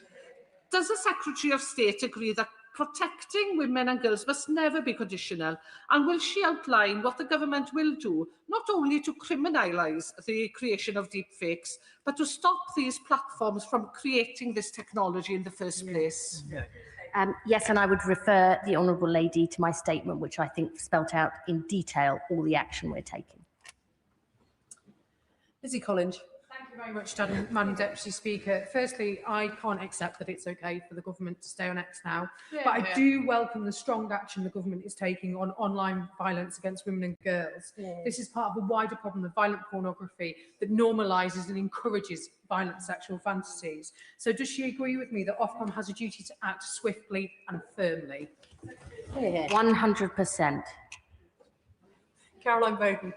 Does the Secretary of State agree that protecting women and girls must never be conditional? And will she outline what the government will do, not only to criminalise the creation of deepfakes, but to stop these platforms from creating this technology in the first place? Yes, and I would refer the Honourable Lady to my statement, which I think spelt out in detail all the action we're taking. Lizzie Collins. Thank you very much, Madam Deputy Speaker. Firstly, I can't accept that it's okay for the government to stay on X now, but I do welcome the strong action the government is taking on online violence against women and girls. This is part of a wider problem of violent pornography that normalises and encourages violent sexual fantasies. So does she agree with me that Ofcom has a duty to act swiftly and firmly? 100%. Caroline Bowden.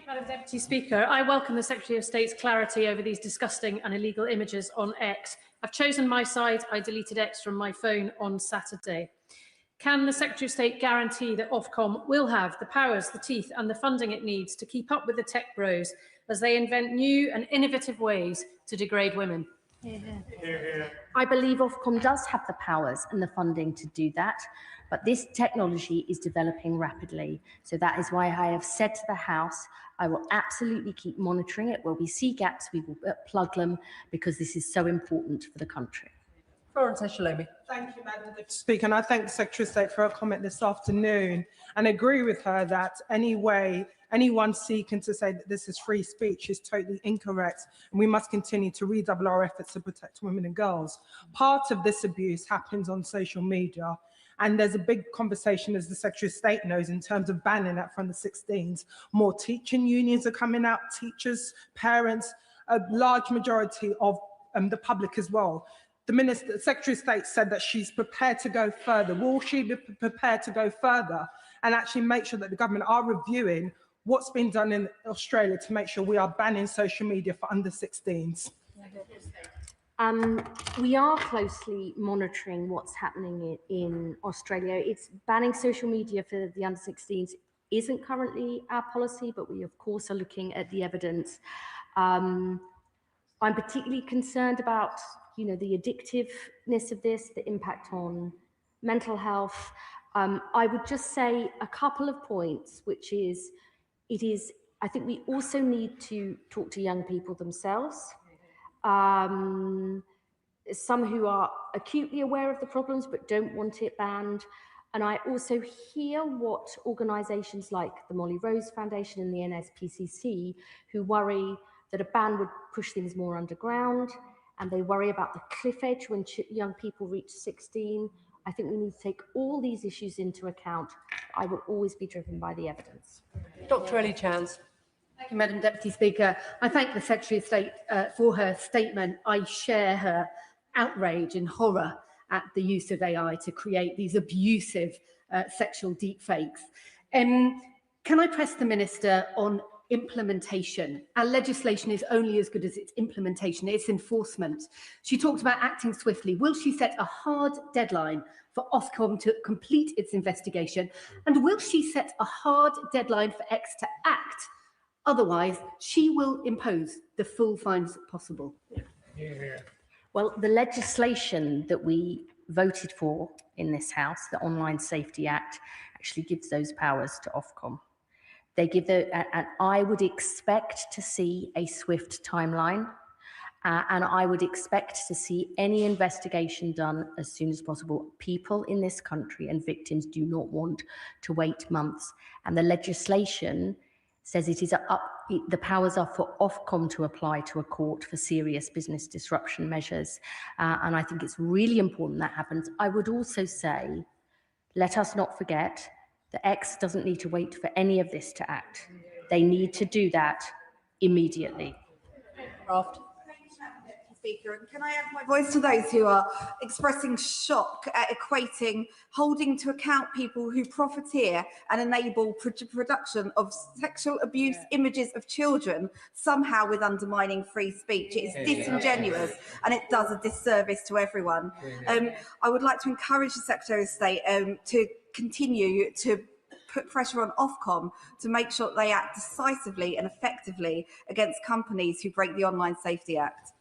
Madam Deputy Speaker, I welcome the Secretary of State's clarity over these disgusting and illegal images on X. I've chosen my side. I deleted X from my phone on Saturday. Can the Secretary of State guarantee that Ofcom will have the powers, the teeth and the funding it needs to keep up with the tech bros as they invent new and innovative ways to degrade women? I believe Ofcom does have the powers and the funding to do that, but this technology is developing rapidly. So that is why I have said to the House, I will absolutely keep monitoring it. Where we see gaps, we will plug them, because this is so important for the country. Florence Eshalomi. Thank you, Madam Deputy Speaker, and I thank the Secretary of State for her comment this afternoon, and agree with her that any way anyone seeking to say that this is free speech is totally incorrect, and we must continue to redouble our efforts to protect women and girls. Part of this abuse happens on social media, and there's a big conversation, as the Secretary of State knows, in terms of banning that from the 16s. More teaching unions are coming out, teachers, parents, a large majority of the public as well. The Secretary of State said that she's prepared to go further. Will she be prepared to go further and actually make sure that the government are reviewing what's been done in Australia to make sure we are banning social media for under 16s? We are closely monitoring what's happening in Australia. It's banning social media for the under 16s isn't currently our policy, but we of course are looking at the evidence. I'm particularly concerned about, the addictiveness of this, the impact on mental health. I would just say a couple of points, which is, I think we also need to talk to young people themselves. Some who are acutely aware of the problems but don't want it banned. And I also hear what organisations like the Molly Rose Foundation and the NSPCC, who worry that a ban would push things more underground, and they worry about the cliff edge when young people reach 16. I think we need to take all these issues into account. I will always be driven by the evidence. Dr. Ellie Chance. Thank you, Madam Deputy Speaker. I thank the Secretary of State for her statement. I share her outrage and horror at the use of AI to create these abusive sexual deepfakes. Can I press the Minister on implementation? Our legislation is only as good as its implementation, its enforcement. She talked about acting swiftly. Will she set a hard deadline for Ofcom to complete its investigation? And will she set a hard deadline for X to act? Otherwise, she will impose the full fines possible. Well, the legislation that we voted for in this House, the Online Safety Act, actually gives those powers to Ofcom. They give and I would expect to see a swift timeline, and I would expect to see any investigation done as soon as possible. People in this country and victims do not want to wait months, and the legislation says the powers are for Ofcom to apply to a court for serious business disruption measures, and I think it's really important that happens. I would also say, let us not forget, the X doesn't need to wait for any of this to act. They need to do that immediately. Raft. Speaker, and can I add my voice to those who are expressing shock at equating holding to account people who profiteer and enable production of sexual abuse images of children somehow with undermining free speech? It is disingenuous and it does a disservice to everyone. I would like to encourage the Secretary of State to continue to put pressure on Ofcom to make sure they act decisively and effectively against companies who break the Online Safety Act.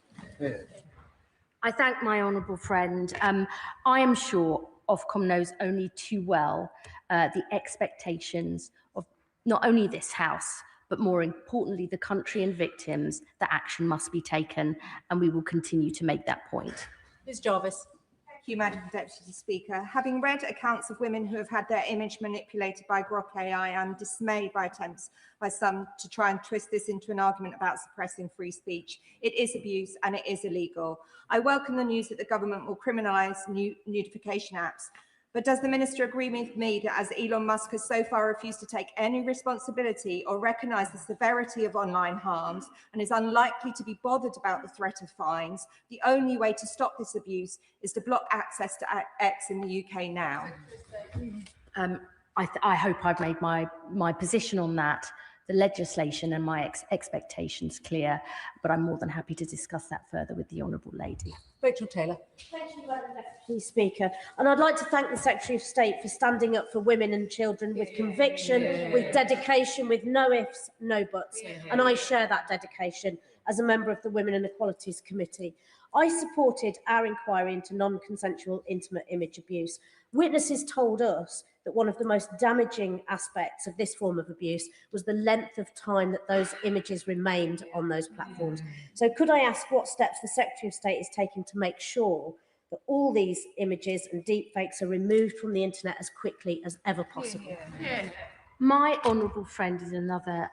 I thank my honourable friend. I am sure Ofcom knows only too well the expectations of not only this House, but more importantly, the country and victims, that action must be taken, and we will continue to make that point. Ms. Jarvis. Thank you, Madam Deputy Speaker. Having read accounts of women who have had their image manipulated by Grok AI, I'm dismayed by attempts by some to try and twist this into an argument about suppressing free speech. It is abuse and it is illegal. I welcome the news that the government will criminalise new notification apps. But does the Minister agree with me that as Elon Musk has so far refused to take any responsibility or recognise the severity of online harms and is unlikely to be bothered about the threat of fines, the only way to stop this abuse is to block access to X in the UK now? I hope I've made my position on that. The legislation and my expectations clear, but I'm more than happy to discuss that further with the Honourable Lady. Rachel Taylor. Thank you, Madam Deputy Speaker. And I'd like to thank the Secretary of State for standing up for women and children with conviction, with dedication, with no ifs, no buts. And I share that dedication as a member of the Women and Equalities Committee. I supported our inquiry into non-consensual intimate image abuse. Witnesses told us that one of the most damaging aspects of this form of abuse was the length of time that those images remained on those platforms. So could I ask what steps the Secretary of State is taking to make sure that all these images and deepfakes are removed from the internet as quickly as ever possible? My honourable friend is another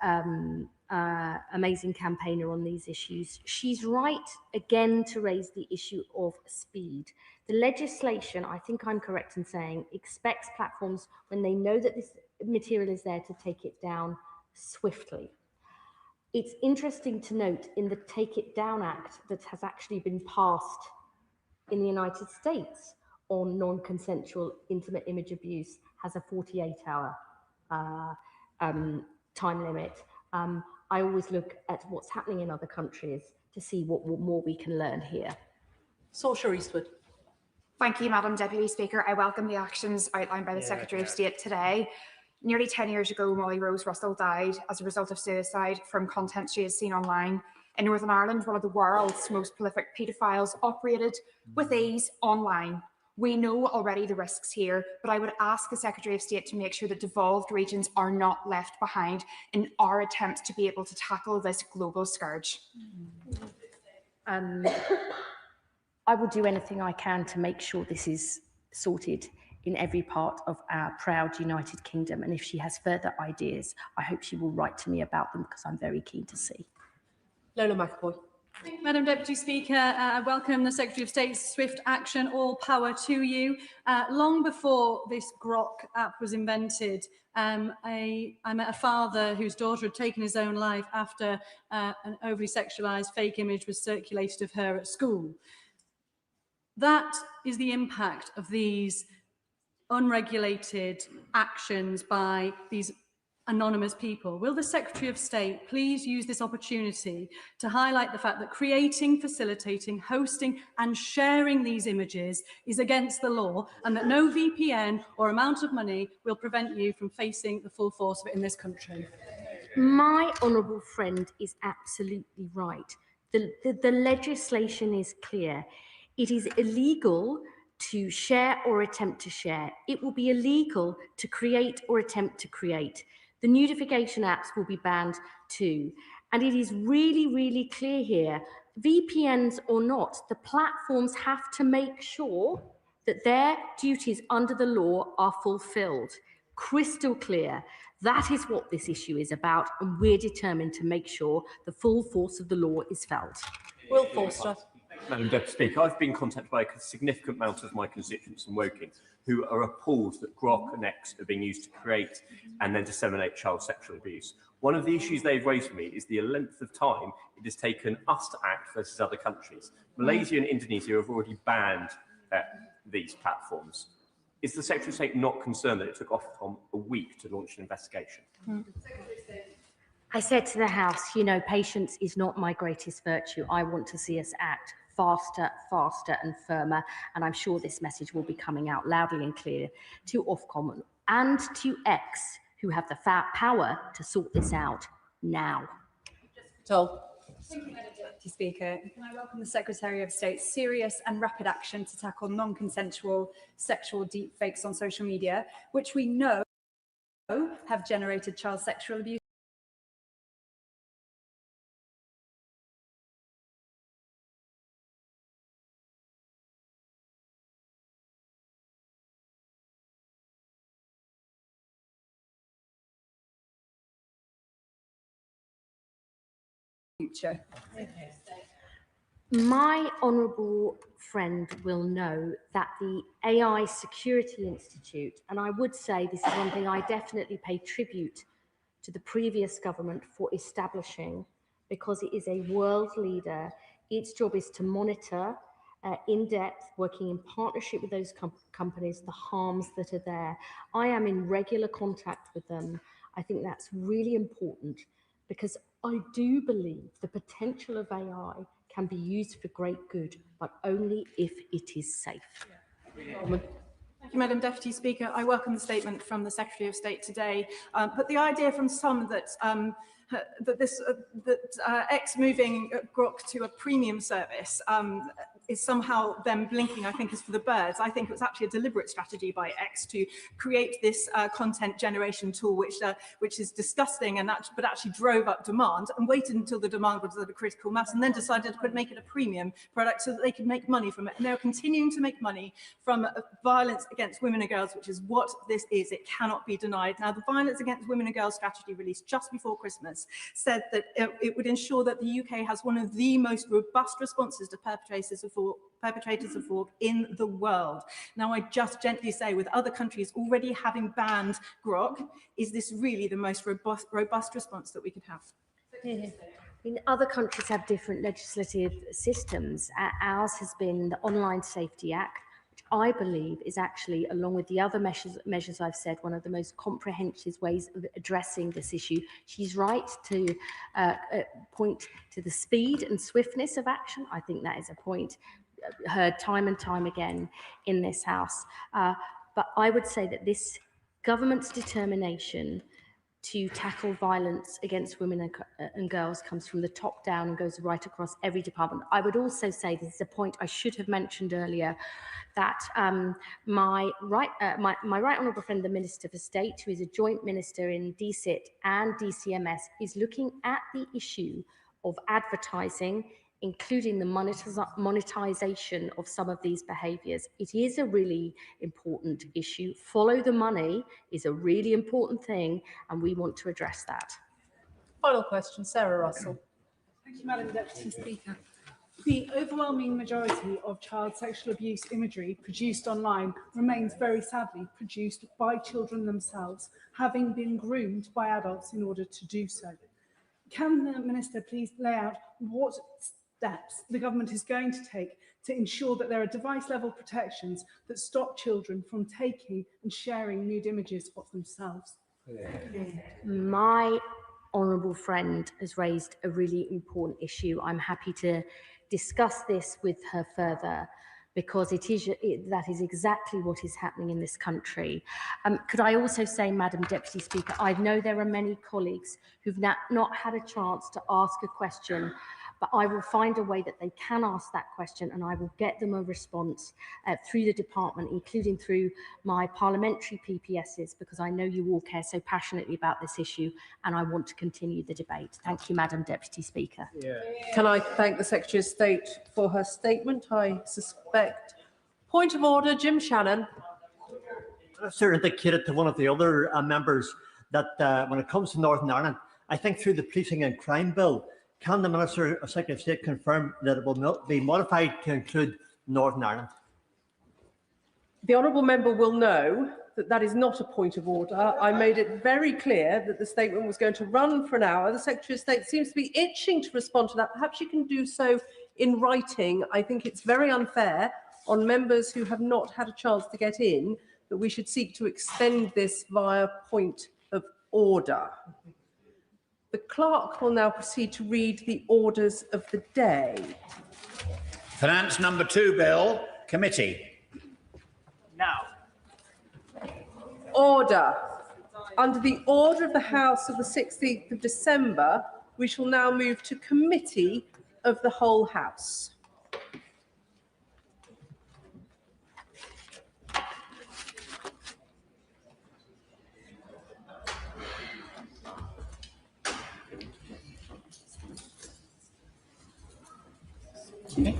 amazing campaigner on these issues. She's right again to raise the issue of speed. The legislation, I think I'm correct in saying, expects platforms, when they know that this material is there, to take it down swiftly. It's interesting to note in the Take It Down Act that has actually been passed in the United States on non-consensual intimate image abuse has a 48-hour time limit. I always look at what's happening in other countries to see what more we can learn here. Saoirse Eastwood. Thank you, Madam Deputy Speaker. I welcome the actions outlined by the Secretary of State today. Nearly 10 years ago, Molly Rose Russell died as a result of suicide from content she has seen online. In Northern Ireland, one of the world's most prolific paedophiles operated with ease online. We know already the risks here, but I would ask the Secretary of State to make sure that devolved regions are not left behind in our attempts to be able to tackle this global scourge. I will do anything I can to make sure this is sorted in every part of our proud United Kingdom. And if she has further ideas, I hope she will write to me about them, because I'm very keen to see. Lola McAvoy. Thank you, Madam Deputy Speaker. I welcome the Secretary of State's swift action. All power to you. Long before this Grok app was invented, I met a father whose daughter had taken his own life after an overly sexualised fake image was circulated of her at school. That is the impact of these unregulated actions by these anonymous people. Will the Secretary of State please use this opportunity to highlight the fact that creating, facilitating, hosting and sharing these images is against the law, and that no VPN or amount of money will prevent you from facing the full force of it in this country? My honourable friend is absolutely right. The legislation is clear. It is illegal to share or attempt to share. It will be illegal to create or attempt to create. The nudification apps will be banned too. And it is really, really clear here, VPNs or not, the platforms have to make sure that their duties under the law are fulfilled. Crystal clear. That is what this issue is about, and we're determined to make sure the full force of the law is felt. Will Forster. Madam Deputy Speaker, I've been contacted by a significant amount of my constituents in Woking who are appalled that Grok and X are being used to create and then disseminate child sexual abuse. One of the issues they've raised with me is the length of time it has taken us to act versus other countries. Malaysia and Indonesia have already banned these platforms. Is the Secretary of State not concerned that it took Ofcom a week to launch an investigation? I said to the House, you know, patience is not my greatest virtue. I want to see us act faster, faster and firmer. And I'm sure this message will be coming out loudly and clear to Ofcom and to X, who have the power to sort this out now. Thank you, Madam Deputy Speaker. Can I welcome the Secretary of State's serious and rapid action to tackle non-consensual sexual deepfakes on social media, which we know have generated child sexual abuse. Future. My honourable friend will know that the AI Security Institute, and I would say this is one thing I definitely pay tribute to the previous government for establishing, because it is a world leader. Its job is to monitor in depth, working in partnership with those companies, the harms that are there. I am in regular contact with them. I think that's really important, because I do believe the potential of AI can be used for great good, but only if it is safe. Thank you, Madam Deputy Speaker. I welcome the statement from the Secretary of State today, but the idea from some that X moving Grok to a premium service is somehow them blinking, I think, is for the birds. I think it was actually a deliberate strategy by X to create this content generation tool, which is disgusting, but actually drove up demand and waited until the demand was at a critical mass, and then decided to make it a premium product so that they could make money from it. And they're continuing to make money from violence against women and girls, which is what this is. It cannot be denied. Now, the violence against women and girls strategy released just before Christmas said that it would ensure that the UK has one of the most robust responses to perpetrators of fraud in the world. Now, I just gently say, with other countries already having banned Grok, is this really the most robust response that we could have? I mean, other countries have different legislative systems. Ours has been the Online Safety Act, which I believe is actually, along with the other measures I've said, one of the most comprehensive ways of addressing this issue. She's right to point to the speed and swiftness of action. I think that is a point heard time and time again in this House. But I would say that this government's determination to tackle violence against women and girls comes from the top down and goes right across every department. I would also say, this is a point I should have mentioned earlier, that my right honourable friend, the Minister for State, who is a joint minister in DCIT and DCMS, is looking at the issue of advertising, including the monetisation of some of these behaviours. It is a really important issue. Follow the money is a really important thing, and we want to address that. Final question, Sarah Russell. Thank you, Madam Deputy Speaker. The overwhelming majority of child sexual abuse imagery produced online remains very sadly produced by children themselves, having been groomed by adults in order to do so. Can the Minister please lay out what steps the government is going to take to ensure that there are device-level protections that stop children from taking and sharing nude images of themselves? My honourable friend has raised a really important issue. I'm happy to discuss this with her further, because that is exactly what is happening in this country. Could I also say, Madam Deputy Speaker, I know there are many colleagues who've not had a chance to ask a question, but I will find a way that they can ask that question, and I will get them a response through the department, including through my parliamentary PPSs, because I know you all care so passionately about this issue, and I want to continue the debate. Thank you, Madam Deputy Speaker. Can I thank the Secretary of State for her statement? I suspect. Point of order, Jim Shannon. Sir, indicated to one of the other members that when it comes to Northern Ireland, I think through the Policing and Crime Bill, can the Minister of Secretary of State confirm that it will be modified to include Northern Ireland? The honourable member will know that that is not a point of order. I made it very clear that the statement was going to run for an hour. The Secretary of State seems to be itching to respond to that. Perhaps you can do so in writing. I think it's very unfair on members who have not had a chance to get in that we should seek to extend this via point of order. The clerk will now proceed to read the orders of the day. Finance number 2 bill, committee. Now. Order. Under the order of the House of the 16th of December, we shall now move to committee of the whole House. Okay.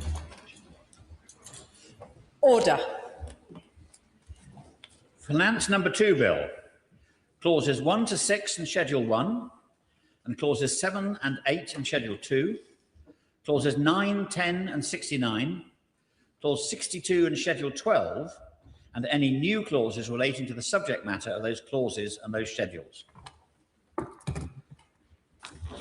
Order. Finance number 2 bill, clauses 1 to 6 in Schedule 1, and clauses 7 and 8 in Schedule 2, clauses 9, 10 and 69, clause 62 in Schedule 12, and any new clauses relating to the subject matter of those clauses and those schedules.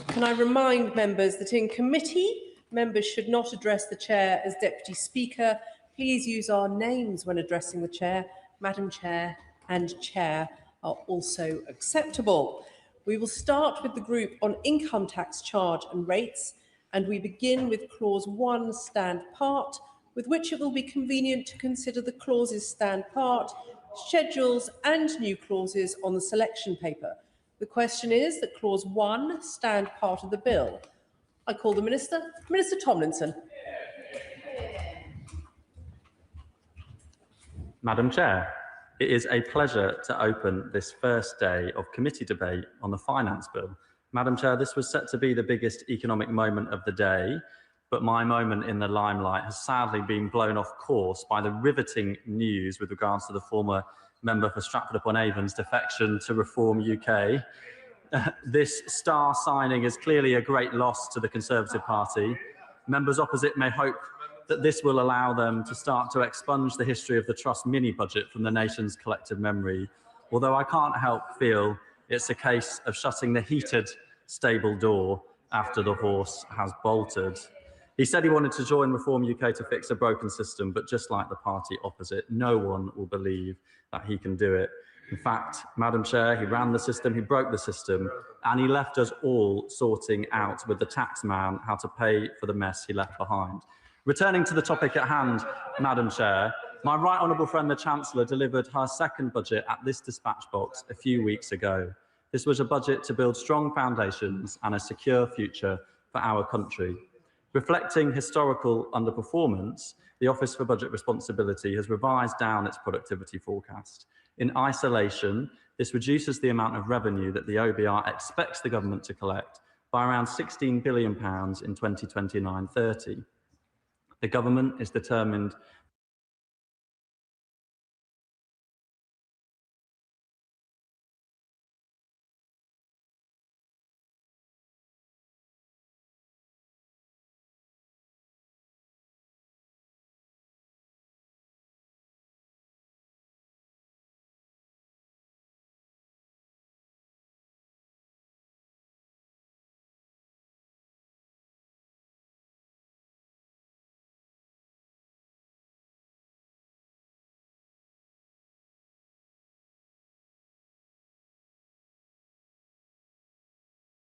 Can I remind members that in committee, members should not address the Chair as Deputy Speaker. Please use our names when addressing the Chair. Madam Chair and Chair are also acceptable. We will start with the group on income tax charge and rates, and we begin with clause 1 stand part, with which it will be convenient to consider the clauses stand part, schedules and new clauses on the selection paper. The question is that clause 1 stand part of the bill. I call the Minister. Minister Tomlinson. Madam Chair, it is a pleasure to open this first day of committee debate on the Finance Bill. Madam Chair, this was set to be the biggest economic moment of the day, but my moment in the limelight has sadly been blown off course by the riveting news with regards to the former member for Stratford-upon-Avon's defection to Reform UK. This star signing is clearly a great loss to the Conservative Party. Members opposite may hope that this will allow them to start to expunge the history of the Trust mini-budget from the nation's collective memory, although I can't help feel it's a case of shutting the heated stable door after the horse has bolted. He said he wanted to join Reform UK to fix a broken system, but just like the party opposite, no one will believe that he can do it. In fact, Madam Chair, he ran the system, he broke the system, and he left us all sorting out with the tax man how to pay for the mess he left behind. Returning to the topic at hand, Madam Chair, my right honourable friend the Chancellor delivered her second budget at this dispatch box a few weeks ago. This was a budget to build strong foundations and a secure future for our country. Reflecting historical underperformance, the Office for Budget Responsibility has revised down its productivity forecast. In isolation, this reduces the amount of revenue that the OBR expects the government to collect by around £16 billion in 2029-30. The government is determined